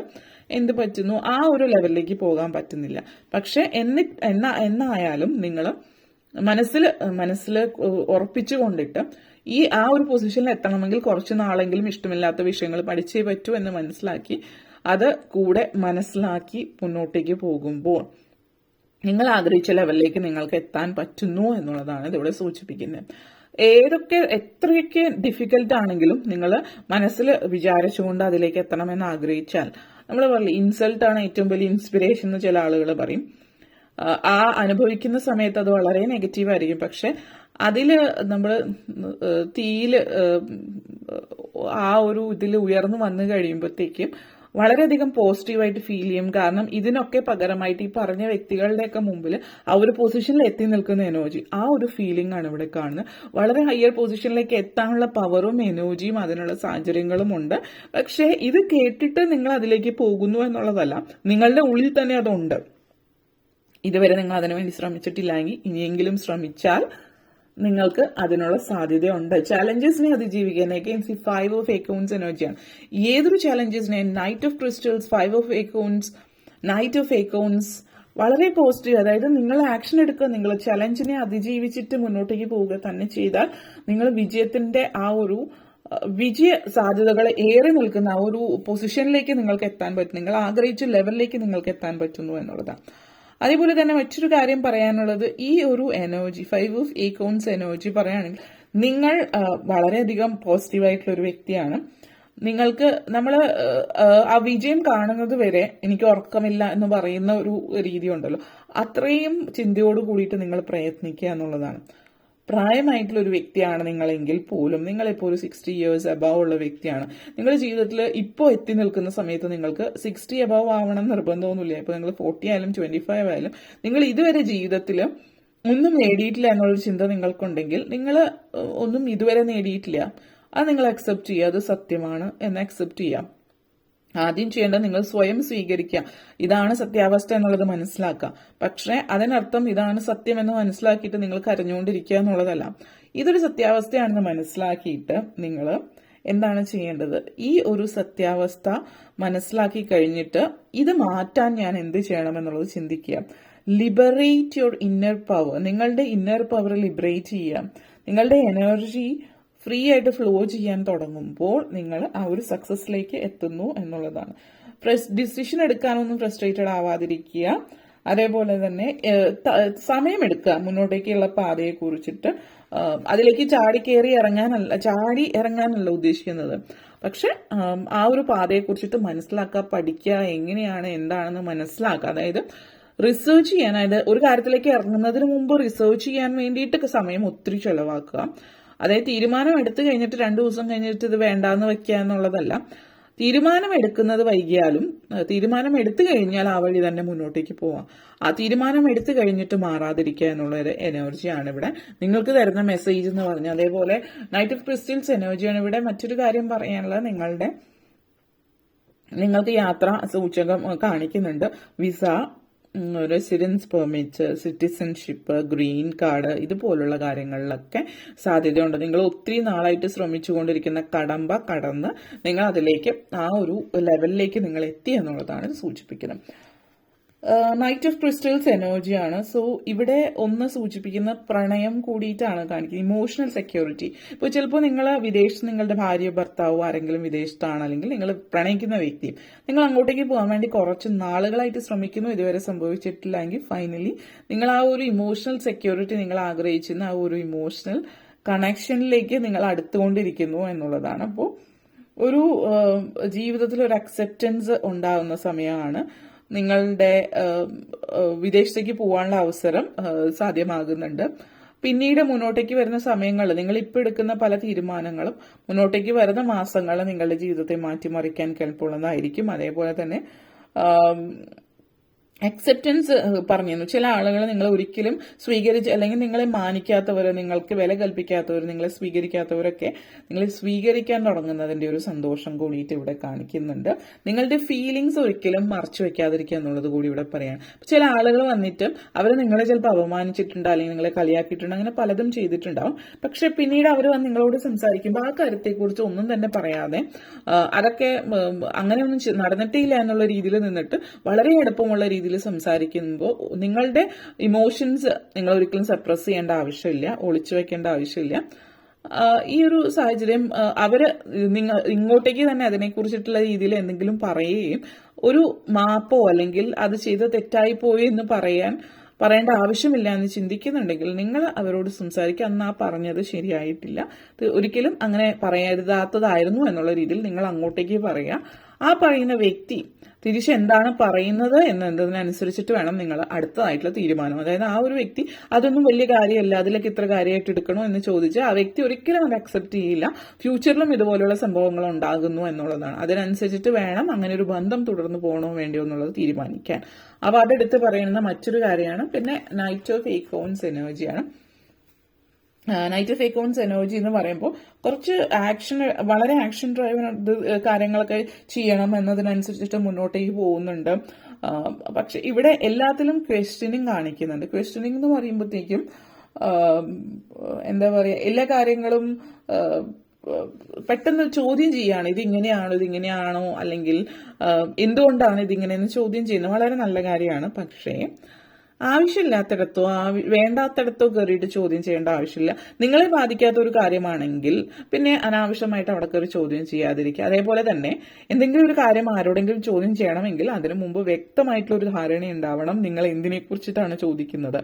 എന്ത് പറ്റുന്നു, ആ ഒരു ലെവലിലേക്ക് പോകാൻ പറ്റുന്നില്ല. പക്ഷെ എന്നായാലും നിങ്ങൾ മനസ്സിൽ ഉറപ്പിച്ചുകൊണ്ടിട്ട് ആ ഒരു പൊസിഷനിൽ എത്തണമെങ്കിൽ കുറച്ച് നാളെങ്കിലും ഇഷ്ടമില്ലാത്ത വിഷയങ്ങൾ പഠിച്ചേ പറ്റൂ എന്ന് മനസ്സിലാക്കി അത് കൂടെ മനസ്സിലാക്കി മുന്നോട്ടേക്ക് പോകുമ്പോൾ നിങ്ങൾ ആഗ്രഹിച്ച ലെവലിലേക്ക് നിങ്ങൾക്ക് എത്താൻ പറ്റുന്നു എന്നുള്ളതാണ് ഇതിവിടെ സൂചിപ്പിക്കുന്നത്. എത്രയൊക്കെ ഡിഫിക്കൽട്ട് ആണെങ്കിലും നിങ്ങൾ മനസ്സിൽ വിചാരിച്ചുകൊണ്ട് അതിലേക്ക് എത്തണമെന്ന് ആഗ്രഹിച്ചാൽ, നമ്മൾ പറയും ഇൻസൾട്ടാണ് ഏറ്റവും വലിയ ഇൻസ്പിറേഷൻ എന്ന് ചില ആളുകൾ പറയും. ആ അനുഭവിക്കുന്ന സമയത്ത് അത് വളരെ നെഗറ്റീവ് ആയിരിക്കും. പക്ഷെ അതില് നമ്മൾ തീയില് ആ ഒരു ഇതിൽ ഉയർന്നു വന്നു കഴിയുമ്പോഴത്തേക്കും വളരെയധികം പോസിറ്റീവായിട്ട് ഫീൽ ചെയ്യും. കാരണം ഇതിനൊക്കെ പകരമായിട്ട് ഈ പറഞ്ഞ വ്യക്തികളുടെയൊക്കെ മുമ്പിൽ ആ ഒരു പൊസിഷനിൽ എത്തി നിൽക്കുന്ന എനർജി, ആ ഒരു ഫീലിംഗ് ആണ് ഇവിടെ കാണുന്നത്. വളരെ ഹയർ പൊസിഷനിലേക്ക് എത്താനുള്ള പവറും എനർജിയും അതിനുള്ള സാഹചര്യങ്ങളും ഉണ്ട്. പക്ഷേ ഇത് കേട്ടിട്ട് നിങ്ങൾ അതിലേക്ക് പോകുന്നു എന്നുള്ളതല്ല, നിങ്ങളുടെ ഉള്ളിൽ തന്നെ അതുണ്ട്. ഇതുവരെ നിങ്ങൾ അതിനുവേണ്ടി ശ്രമിച്ചിട്ടില്ലെങ്കിൽ ഇനിയെങ്കിലും ശ്രമിച്ചാൽ നിങ്ങൾക്ക് അതിനുള്ള സാധ്യതയുണ്ട്. ചാലഞ്ചസിനെ അതിജീവിക്കാൻ അഗെയിൻസ്റ്റ് 5 ഓഫ് ഏക്കൗണ്ട്സ് എനർജിയാണ്. ഏതൊരു ചാലഞ്ചസിനെ knight of crystals, 5 of accounts, knight of accounts വളരെ പോസിറ്റീവ്. അതായത് നിങ്ങൾ ആക്ഷൻ എടുക്കുക, നിങ്ങൾ ചലഞ്ചിനെ അതിജീവിച്ചിട്ട് മുന്നോട്ടേക്ക് പോവുക തന്നെ ചെയ്താൽ നിങ്ങൾ വിജയത്തിന്റെ ആ ഒരു വിജയ സാധ്യതകൾ ഏറെ നിൽക്കുന്ന ആ ഒരു പൊസിഷനിലേക്ക് നിങ്ങൾക്ക് എത്താൻ പറ്റും, നിങ്ങൾ ആഗ്രഹിച്ച ലെവലിലേക്ക് നിങ്ങൾക്ക് എത്താൻ പറ്റുന്നു എന്നുള്ളതാണ്. അതേപോലെ തന്നെ മറ്റൊരു കാര്യം പറയാനുള്ളത്, ഈ ഒരു എനർജി 5 ഓഫ് ഏക്കൗണ്ട്സ് എനർജി പറയുകയാണെങ്കിൽ നിങ്ങൾ വളരെയധികം പോസിറ്റീവായിട്ടുള്ള ഒരു വ്യക്തിയാണ്. നിങ്ങൾക്ക് ആ വിജയം കാണുന്നത് വരെ എനിക്ക് ഉറക്കമില്ല എന്ന് പറയുന്ന ഒരു രീതി ഉണ്ടല്ലോ, അത്രയും ചിന്തയോട് കൂടിയിട്ട് നിങ്ങൾ പ്രയത്നിക്കുക എന്നുള്ളതാണ്. പ്രായമായിട്ടുള്ള ഒരു വ്യക്തിയാണ് നിങ്ങളെങ്കിൽ പോലും, നിങ്ങളിപ്പോൾ ഒരു 60 ഇയേഴ്സ് അബവ് ഉള്ള വ്യക്തിയാണ്. നിങ്ങളുടെ ജീവിതത്തിൽ ഇപ്പോൾ എത്തി നിൽക്കുന്ന സമയത്ത് നിങ്ങൾക്ക് 60 അബവ് ആവണം നിർബന്ധമൊന്നുമില്ല. ഇപ്പോൾ നിങ്ങൾ 40 ആയാലും 25 ആയാലും നിങ്ങൾ ഇതുവരെ ജീവിതത്തിൽ ഒന്നും നേടിയിട്ടില്ല എന്നുള്ളൊരു ചിന്ത നിങ്ങൾക്കുണ്ടെങ്കിൽ, നിങ്ങൾ ഒന്നും ഇതുവരെ നേടിയിട്ടില്ല, അത് നിങ്ങൾ അക്സെപ്റ്റ് ചെയ്യുക, അത് സത്യമാണ് എന്ന് അക്സെപ്റ്റ് ചെയ്യാം. ആദ്യം ചെയ്യേണ്ടത് നിങ്ങൾ സ്വയം സ്വീകരിക്കുക, ഇതാണ് സത്യാവസ്ഥ എന്നുള്ളത് മനസ്സിലാക്കുക. പക്ഷെ അതിനർത്ഥം ഇതാണ് സത്യം എന്ന് മനസ്സിലാക്കിയിട്ട് നിങ്ങൾ കരഞ്ഞുകൊണ്ടിരിക്കുക എന്നുള്ളതല്ല. ഇതൊരു സത്യാവസ്ഥയാണെന്ന് മനസ്സിലാക്കിയിട്ട് നിങ്ങൾ എന്താണ് ചെയ്യേണ്ടത്, ഈ ഒരു സത്യാവസ്ഥ മനസ്സിലാക്കി കഴിഞ്ഞിട്ട് ഇത് മാറ്റാൻ ഞാൻ എന്ത് ചെയ്യണം എന്നുള്ളത് ചിന്തിക്കുക. ലിബറേറ്റ് യുവർ ഇന്നർ പവർ, നിങ്ങളുടെ ഇന്നർ പവർ ലിബറേറ്റ് ചെയ്യുക. നിങ്ങളുടെ എനർജി ഫ്രീ ആയിട്ട് ഫ്ലോ ചെയ്യാൻ തുടങ്ങുമ്പോൾ നിങ്ങൾ ആ ഒരു സക്സസിലേക്ക് എത്തുന്നു എന്നുള്ളതാണ്. ഡിസിഷൻ എടുക്കാനൊന്നും ഫ്രസ്ട്രേറ്റഡ് ആവാതിരിക്കുക. അതേപോലെ തന്നെ സമയമെടുക്കുക മുന്നോട്ടേക്കുള്ള പാതയെ കുറിച്ചിട്ട്. അതിലേക്ക് ചാടി ഇറങ്ങാനല്ല ഉദ്ദേശിക്കുന്നത്. പക്ഷെ ആ ഒരു പാതയെ കുറിച്ചിട്ട് മനസ്സിലാക്കുക, പഠിക്കുക, എങ്ങനെയാണ് എന്താണെന്ന് മനസ്സിലാക്കുക. അതായത് റിസർച്ച് ചെയ്യാൻ, അതായത് ഒരു കാര്യത്തിലേക്ക് ഇറങ്ങുന്നതിന് മുമ്പ് റിസർച്ച് ചെയ്യാൻ വേണ്ടിയിട്ട് സമയം ഒത്തിരി ചെലവാക്കുക. അതായത് തീരുമാനം എടുത്തു കഴിഞ്ഞിട്ട് 2 ദിവസം കഴിഞ്ഞിട്ട് ഇത് വേണ്ടാന്ന് വെക്കുക എന്നുള്ളതല്ല. തീരുമാനം എടുക്കുന്നത് വൈകിയാലും തീരുമാനം എടുത്തു കഴിഞ്ഞാൽ ആ വഴി തന്നെ മുന്നോട്ടേക്ക് പോവാം. ആ തീരുമാനം എടുത്തു കഴിഞ്ഞിട്ട് മാറാതിരിക്കുക എന്നുള്ള ഒരു എനർജിയാണ് ഇവിടെ നിങ്ങൾക്ക് തരുന്ന മെസ്സേജ് എന്ന് പറഞ്ഞാൽ. അതേപോലെ നൈറ്റ് ഓഫ് ക്രിസ്റ്റൽസ് എനർജിയാണ് ഇവിടെ. മറ്റൊരു കാര്യം പറയാനുള്ളത്, നിങ്ങൾക്ക് യാത്ര സൂചകം കാണിക്കുന്നുണ്ട്. Visa, residence permit, citizenship, green card, ഇതുപോലുള്ള കാര്യങ്ങളിലൊക്കെ സാധ്യതയുണ്ട്. നിങ്ങൾ ഒത്തിരി നാളായിട്ട് ശ്രമിച്ചുകൊണ്ടിരിക്കുന്ന കടമ്പ കടന്ന് നിങ്ങൾ അതിലേക്ക് ആ ഒരു ലെവലിലേക്ക് നിങ്ങൾ എത്തി എന്നുള്ളതാണ് സൂചിപ്പിക്കുന്നത്. നൈറ്റ് ഓഫ് ക്രിസ്റ്റൽസ് എനർജിയാണ്. സോ ഇവിടെ ഒന്ന് സൂചിപ്പിക്കുന്ന പ്രണയം കൂടിയിട്ടാണ് കാണിക്കുന്നത്, ഇമോഷണൽ സെക്യൂരിറ്റി. ഇപ്പോൾ ചിലപ്പോൾ നിങ്ങൾ വിദേശത്ത്, നിങ്ങളുടെ ഭാര്യ ഭർത്താവോ ആരെങ്കിലും വിദേശത്താണ്, അല്ലെങ്കിൽ നിങ്ങൾ പ്രണയിക്കുന്ന വ്യക്തിയും നിങ്ങൾ അങ്ങോട്ടേക്ക് പോകാൻ വേണ്ടി കുറച്ച് നാളുകളായിട്ട് ശ്രമിക്കുന്നു, ഇതുവരെ സംഭവിച്ചിട്ടില്ല എങ്കിൽ ഫൈനലി നിങ്ങൾ ആ ഒരു ഇമോഷണൽ സെക്യൂരിറ്റി, നിങ്ങൾ ആഗ്രഹിച്ചിരുന്ന ആ ഒരു ഇമോഷണൽ കണക്ഷനിലേക്ക് നിങ്ങൾ അടുത്തുകൊണ്ടിരിക്കുന്നു എന്നുള്ളതാണ്. അപ്പോൾ ഒരു ജീവിതത്തിൽ ഒരു അക്സെപ്റ്റൻസ് ഉണ്ടാകുന്ന സമയമാണ്. നിങ്ങളുടെ വിദേശത്തേക്ക് പോകാനുള്ള അവസരം സാധ്യമാകുന്നുണ്ട്. പിന്നീട് മുന്നോട്ടേക്ക് വരുന്ന സമയങ്ങൾ, നിങ്ങൾ ഇപ്പോൾ എടുക്കുന്ന പല തീരുമാനങ്ങളും മുന്നോട്ടേക്ക് വരുന്ന മാസങ്ങൾ നിങ്ങളുടെ ജീവിതത്തെ മാറ്റിമറിക്കാൻ കെൽപ്പുള്ളതായിരിക്കും. അതേപോലെ തന്നെ അക്സെപ്റ്റൻസ് പറഞ്ഞിരുന്നു. ചില ആളുകൾ നിങ്ങൾ ഒരിക്കലും സ്വീകരിച്ച്, അല്ലെങ്കിൽ നിങ്ങളെ മാനിക്കാത്തവർ, നിങ്ങൾക്ക് വില കൽപ്പിക്കാത്തവർ, നിങ്ങളെ സ്വീകരിക്കാത്തവരൊക്കെ നിങ്ങളെ സ്വീകരിക്കാൻ തുടങ്ങുന്നതിന്റെ ഒരു സന്തോഷം കൂടിയിട്ട് ഇവിടെ കാണിക്കുന്നുണ്ട്. നിങ്ങളുടെ ഫീലിങ്സ് ഒരിക്കലും മറച്ചു വെക്കാതിരിക്കുക എന്നുള്ളത് കൂടി ഇവിടെ പറയാണ്. ചില ആളുകൾ വന്നിട്ട് അവർ നിങ്ങളെ ചിലപ്പോൾ അപമാനിച്ചിട്ടുണ്ട്, അല്ലെങ്കിൽ നിങ്ങളെ കളിയാക്കിയിട്ടുണ്ട്, അങ്ങനെ പലതും ചെയ്തിട്ടുണ്ടാവും. പക്ഷെ പിന്നീട് അവർ വന്ന് നിങ്ങളോട് സംസാരിക്കുമ്പോൾ ആ കാര്യത്തെക്കുറിച്ച് ഒന്നും തന്നെ പറയാതെ അതൊക്കെ അങ്ങനെയൊന്നും നടന്നിട്ടില്ല എന്നുള്ള രീതിയിൽ നിന്നിട്ട് വളരെ എളുപ്പമുള്ള രീതിയിൽ സംസാരിക്കുമ്പോൾ നിങ്ങളുടെ ഇമോഷൻസ് നിങ്ങൾ ഒരിക്കലും സപ്രസ് ചെയ്യേണ്ട ആവശ്യമില്ല, ഒളിച്ചു വെക്കേണ്ട ആവശ്യമില്ല. ഈ ഒരു സാഹചര്യം അവര് ഇങ്ങോട്ടേക്ക് തന്നെ അതിനെക്കുറിച്ചിട്ടുള്ള രീതിയിൽ എന്തെങ്കിലും പറയുകയും ഒരു മാപ്പോ അല്ലെങ്കിൽ അത് ചെയ്ത് തെറ്റായി പോയി എന്ന് പറയേണ്ട ആവശ്യമില്ല എന്ന് ചിന്തിക്കുന്നുണ്ടെങ്കിൽ നിങ്ങൾ അവരോട് സംസാരിക്കുക. അന്ന് ആ പറഞ്ഞത് ശരിയായിട്ടില്ല, ഒരിക്കലും അങ്ങനെ പറയരുതാത്തതായിരുന്നു എന്നുള്ള രീതിയിൽ നിങ്ങൾ അങ്ങോട്ടേക്ക് പറയുക. ആ പറയുന്ന വ്യക്തി തിരിച്ച് എന്താണ് പറയുന്നത് എന്നതിനനുസരിച്ചിട്ട് വേണം നിങ്ങൾ അടുത്തതായിട്ടുള്ള തീരുമാനം. അതായത് ആ ഒരു വ്യക്തി അതൊന്നും വലിയ കാര്യമല്ല, അതിലേക്ക് ഇത്ര കാര്യമായിട്ട് എടുക്കണോ എന്ന് ചോദിച്ചാൽ ആ വ്യക്തി ഒരിക്കലും അത് അക്സെപ്റ്റ് ചെയ്യില്ല. ഫ്യൂച്ചറിലും ഇതുപോലുള്ള സംഭവങ്ങൾ ഉണ്ടാകുന്നു എന്നുള്ളതാണ്. അതിനനുസരിച്ചിട്ട് വേണം അങ്ങനെ ഒരു ബന്ധം തുടർന്ന് പോകണോ വേണ്ടിയോ എന്നുള്ളത് തീരുമാനിക്കാൻ. അപ്പോൾ അതെടുത്ത് പറയുന്ന മറ്റൊരു കാര്യമാണ്. പിന്നെ നൈറ്റ് ഓഫ് ഏക്കോൺസ് എനർജിയാണ്. നൈറ്റ് ഓഫ് ഏക്കോൺസ് എനർജി എന്ന് പറയുമ്പോൾ കുറച്ച് വളരെ ആക്ഷൻ ഡ്രൈവ് കാര്യങ്ങളൊക്കെ ചെയ്യണം എന്നതിനനുസരിച്ചിട്ട് മുന്നോട്ടേക്ക് പോകുന്നുണ്ട്. പക്ഷെ ഇവിടെ എല്ലാത്തിലും ക്വസ്റ്റ്യനിങ് കാണിക്കുന്നുണ്ട്. ക്വസ്റ്റ്യനിങ് എന്ന് പറയുമ്പോഴത്തേക്കും എന്താ പറയുക, എല്ലാ കാര്യങ്ങളും പെട്ടെന്ന് ചോദ്യം ചെയ്യാണ്. ഇതിങ്ങനെയാണോ അല്ലെങ്കിൽ എന്തുകൊണ്ടാണ് ഇതിങ്ങനെയെന്ന് ചോദ്യം ചെയ്യുന്നത് വളരെ നല്ല കാര്യമാണ്. പക്ഷേ ആവശ്യമില്ലാത്തിടത്തോ വേണ്ടാത്തിടത്തോ കയറിയിട്ട് ചോദ്യം ചെയ്യേണ്ട ആവശ്യമില്ല. നിങ്ങളെ ബാധിക്കാത്ത ഒരു കാര്യമാണെങ്കിൽ പിന്നെ അനാവശ്യമായിട്ട് അവിടെ കയറി ചോദ്യം ചെയ്യാതിരിക്കുക. അതേപോലെ തന്നെ എന്തെങ്കിലും ഒരു കാര്യം ആരോടെങ്കിലും ചോദ്യം ചെയ്യണമെങ്കിൽ അതിനു മുമ്പ് വ്യക്തമായിട്ടുള്ള ഒരു ധാരണ ഉണ്ടാവണം നിങ്ങൾ എന്തിനെ കുറിച്ചിട്ടാണ് ചോദിക്കുന്നത്.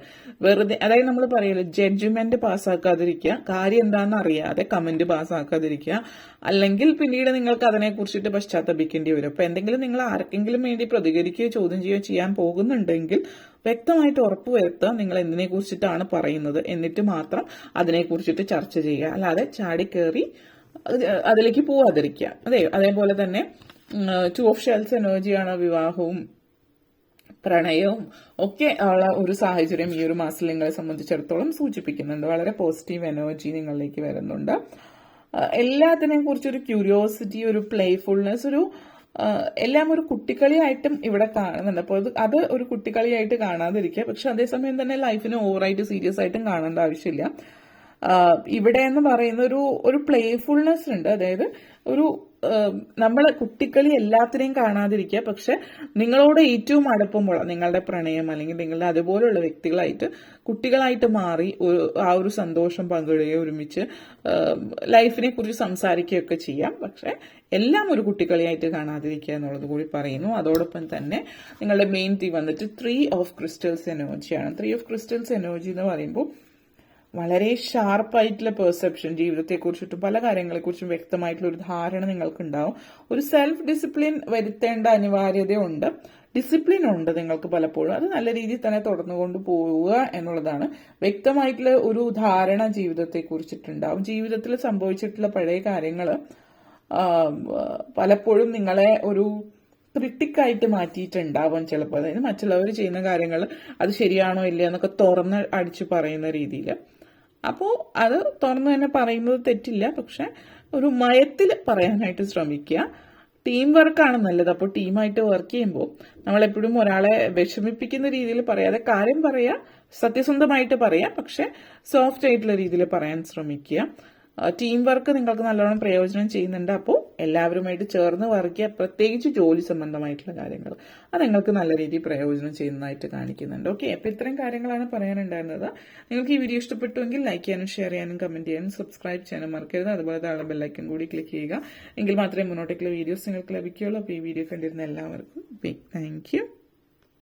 വെറുതെ, അതായത് നമ്മൾ പറയല്ലോ, ജഡ്ജ്മെന്റ് പാസ്സാക്കാതിരിക്കുക, കാര്യം എന്താണെന്ന് അറിയാതെ കമന്റ് പാസ്സാക്കാതിരിക്കുക. അല്ലെങ്കിൽ പിന്നീട് നിങ്ങൾക്ക് അതിനെക്കുറിച്ചിട്ട് പശ്ചാത്തപിക്കേണ്ടി വരും. അപ്പൊ എന്തെങ്കിലും നിങ്ങൾ ആർക്കെങ്കിലും വേണ്ടി പ്രതികരിക്കുകയോ ചോദ്യം ചെയ്യുകയോ ചെയ്യാൻ പോകുന്നുണ്ടെങ്കിൽ വ്യക്തമായിട്ട് ഉറപ്പുവരുത്തുക നിങ്ങൾ എന്തിനെ കുറിച്ചിട്ടാണ് പറയുന്നത്, എന്നിട്ട് മാത്രം അതിനെക്കുറിച്ചിട്ട് ചർച്ച ചെയ്യുക. അല്ലാതെ ചാടിക്കേറി അതിലേക്ക് പോവാതിരിക്കുക. അതേപോലെ തന്നെ 2 ഓഫ് ഷെൽസ് എനർജിയാണ്. വിവാഹവും പ്രണയവും ഒക്കെ ഉള്ള ഒരു സാഹചര്യം ഈ ഒരു മാസം നിങ്ങളെ സംബന്ധിച്ചിടത്തോളം സൂചിപ്പിക്കുന്നുണ്ട്. വളരെ പോസിറ്റീവ് എനർജി നിങ്ങളിലേക്ക് വരുന്നുണ്ട്. എല്ലാത്തിനെയും കുറിച്ചൊരു ക്യൂരിയോസിറ്റി, ഒരു പ്ലേഫുൾനെസ്, എല്ലാം ഒരു കുട്ടിക്കളിയായിട്ടും ഇവിടെ കാണുന്നുണ്ട്. അപ്പോൾ അത് ഒരു കുട്ടിക്കളിയായിട്ട് കാണാതിരിക്കുക. പക്ഷെ അതേസമയം തന്നെ ലൈഫിന് ഓവറായിട്ട് സീരിയസ് ആയിട്ടും കാണേണ്ട ആവശ്യമില്ല. ഇവിടെ എന്ന് പറയുന്ന ഒരു പ്ലേഫുൾനെസ് ഉണ്ട്. അതായത് നമ്മൾ കുട്ടിക്കളി എല്ലാത്തിനെയും കാണാതിരിക്കുക. പക്ഷെ നിങ്ങളോട് ഏറ്റവും അടുപ്പമുള്ള നിങ്ങളുടെ പ്രണയം അല്ലെങ്കിൽ നിങ്ങളുടെ അതുപോലുള്ള വ്യക്തികളായിട്ട് കുട്ടികളായിട്ട് മാറി ആ ഒരു സന്തോഷം പങ്കിടുകയോ ഒരുമിച്ച് ലൈഫിനെ കുറിച്ച് സംസാരിക്കുകയൊക്കെ ചെയ്യാം. പക്ഷെ എല്ലാം ഒരു കുട്ടിക്കളിയായിട്ട് കാണാതിരിക്കുക എന്നുള്ളത് കൂടി പറയുന്നു. അതോടൊപ്പം തന്നെ നിങ്ങളുടെ മെയിൻ തീം വന്നിട്ട് 3 ഓഫ് ക്രിസ്റ്റൽസ് എനർജിയാണ്. 3 ഓഫ് ക്രിസ്റ്റൽസ് എനർജി എന്ന് പറയുമ്പോൾ വളരെ ഷാർപ്പായിട്ടുള്ള പെർസെപ്ഷൻ, ജീവിതത്തെക്കുറിച്ചിട്ടും പല കാര്യങ്ങളെക്കുറിച്ചും വ്യക്തമായിട്ടുള്ള ഒരു ധാരണ നിങ്ങൾക്കുണ്ടാവും. ഒരു സെൽഫ് ഡിസിപ്ലിൻ വരുത്തേണ്ട അനിവാര്യതയുണ്ട്. ഡിസിപ്ലിൻ ഉണ്ട് നിങ്ങൾക്ക് പലപ്പോഴും. അത് നല്ല രീതിയിൽ തന്നെ തുടർന്നുകൊണ്ട് പോവുക എന്നുള്ളതാണ്. വ്യക്തമായിട്ടുള്ള ഒരു ധാരണ ജീവിതത്തെക്കുറിച്ചിട്ടുണ്ടാവും. ജീവിതത്തിൽ സംഭവിച്ചിട്ടുള്ള പഴയ കാര്യങ്ങൾ പലപ്പോഴും നിങ്ങളെ ഒരു ക്രിട്ടിക്കായിട്ട് മാറ്റിയിട്ടുണ്ടാവാം ചിലപ്പോൾ. അതായത് മറ്റുള്ളവർ ചെയ്യുന്ന കാര്യങ്ങൾ അത് ശരിയാണോ ഇല്ല എന്നൊക്കെ തുറന്ന് അടിച്ചു പറയുന്ന രീതിയിൽ. അപ്പോൾ അത് തുറന്ന് തന്നെ പറയുന്നത് തെറ്റില്ല, പക്ഷെ ഒരു മയത്തിൽ പറയാനായിട്ട് ശ്രമിക്കുക. ടീം വർക്കാണ് നല്ലത്. അപ്പോൾ ടീമായിട്ട് വർക്ക് ചെയ്യുമ്പോൾ നമ്മളെപ്പോഴും ഒരാളെ വിഷമിപ്പിക്കുന്ന രീതിയിൽ പറയാതെ കാര്യം പറയാ, സത്യസന്ധമായിട്ട് പറയാ, പക്ഷെ സോഫ്റ്റ് ആയിട്ടുള്ള രീതിയിൽ പറയാൻ ശ്രമിക്കുക. ടീം വർക്ക് നിങ്ങൾക്ക് നല്ലോണം പ്രയോജനം ചെയ്യുന്നുണ്ട്. അപ്പോൾ എല്ലാവരുമായിട്ട് ചേർന്ന് വർക്ക് ചെയ്യുക, പ്രത്യേകിച്ച് ജോലി സംബന്ധമായിട്ടുള്ള കാര്യങ്ങൾ അത് നിങ്ങൾക്ക് നല്ല രീതിയിൽ പ്രയോജനം ചെയ്യുന്നതായിട്ട് കാണിക്കുന്നുണ്ട്. ഓക്കെ, അപ്പോൾ ഇത്രയും കാര്യങ്ങളാണ് പറയാനുണ്ടായിരുന്നത്. നിങ്ങൾക്ക് ഈ വീഡിയോ ഇഷ്ടപ്പെട്ടുവെങ്കിൽ ലൈക്ക് ചെയ്യാനും ഷെയർ ചെയ്യാനും കമന്റ് ചെയ്യാനും സബ്സ്ക്രൈബ് ചെയ്യാനും മറക്കരുത്. അതുപോലെ താഴെ ബെല്ലൈക്കൺ കൂടി ക്ലിക്ക് ചെയ്യുക. എങ്കിൽ മാത്രമേ മുന്നോട്ടേക്കുള്ള വീഡിയോസ് നിങ്ങൾക്ക് ലഭിക്കുകയുള്ളൂ. അപ്പോൾ ഈ വീഡിയോ കണ്ടിരുന്ന എല്ലാവർക്കും ബിഗ് താങ്ക് യു.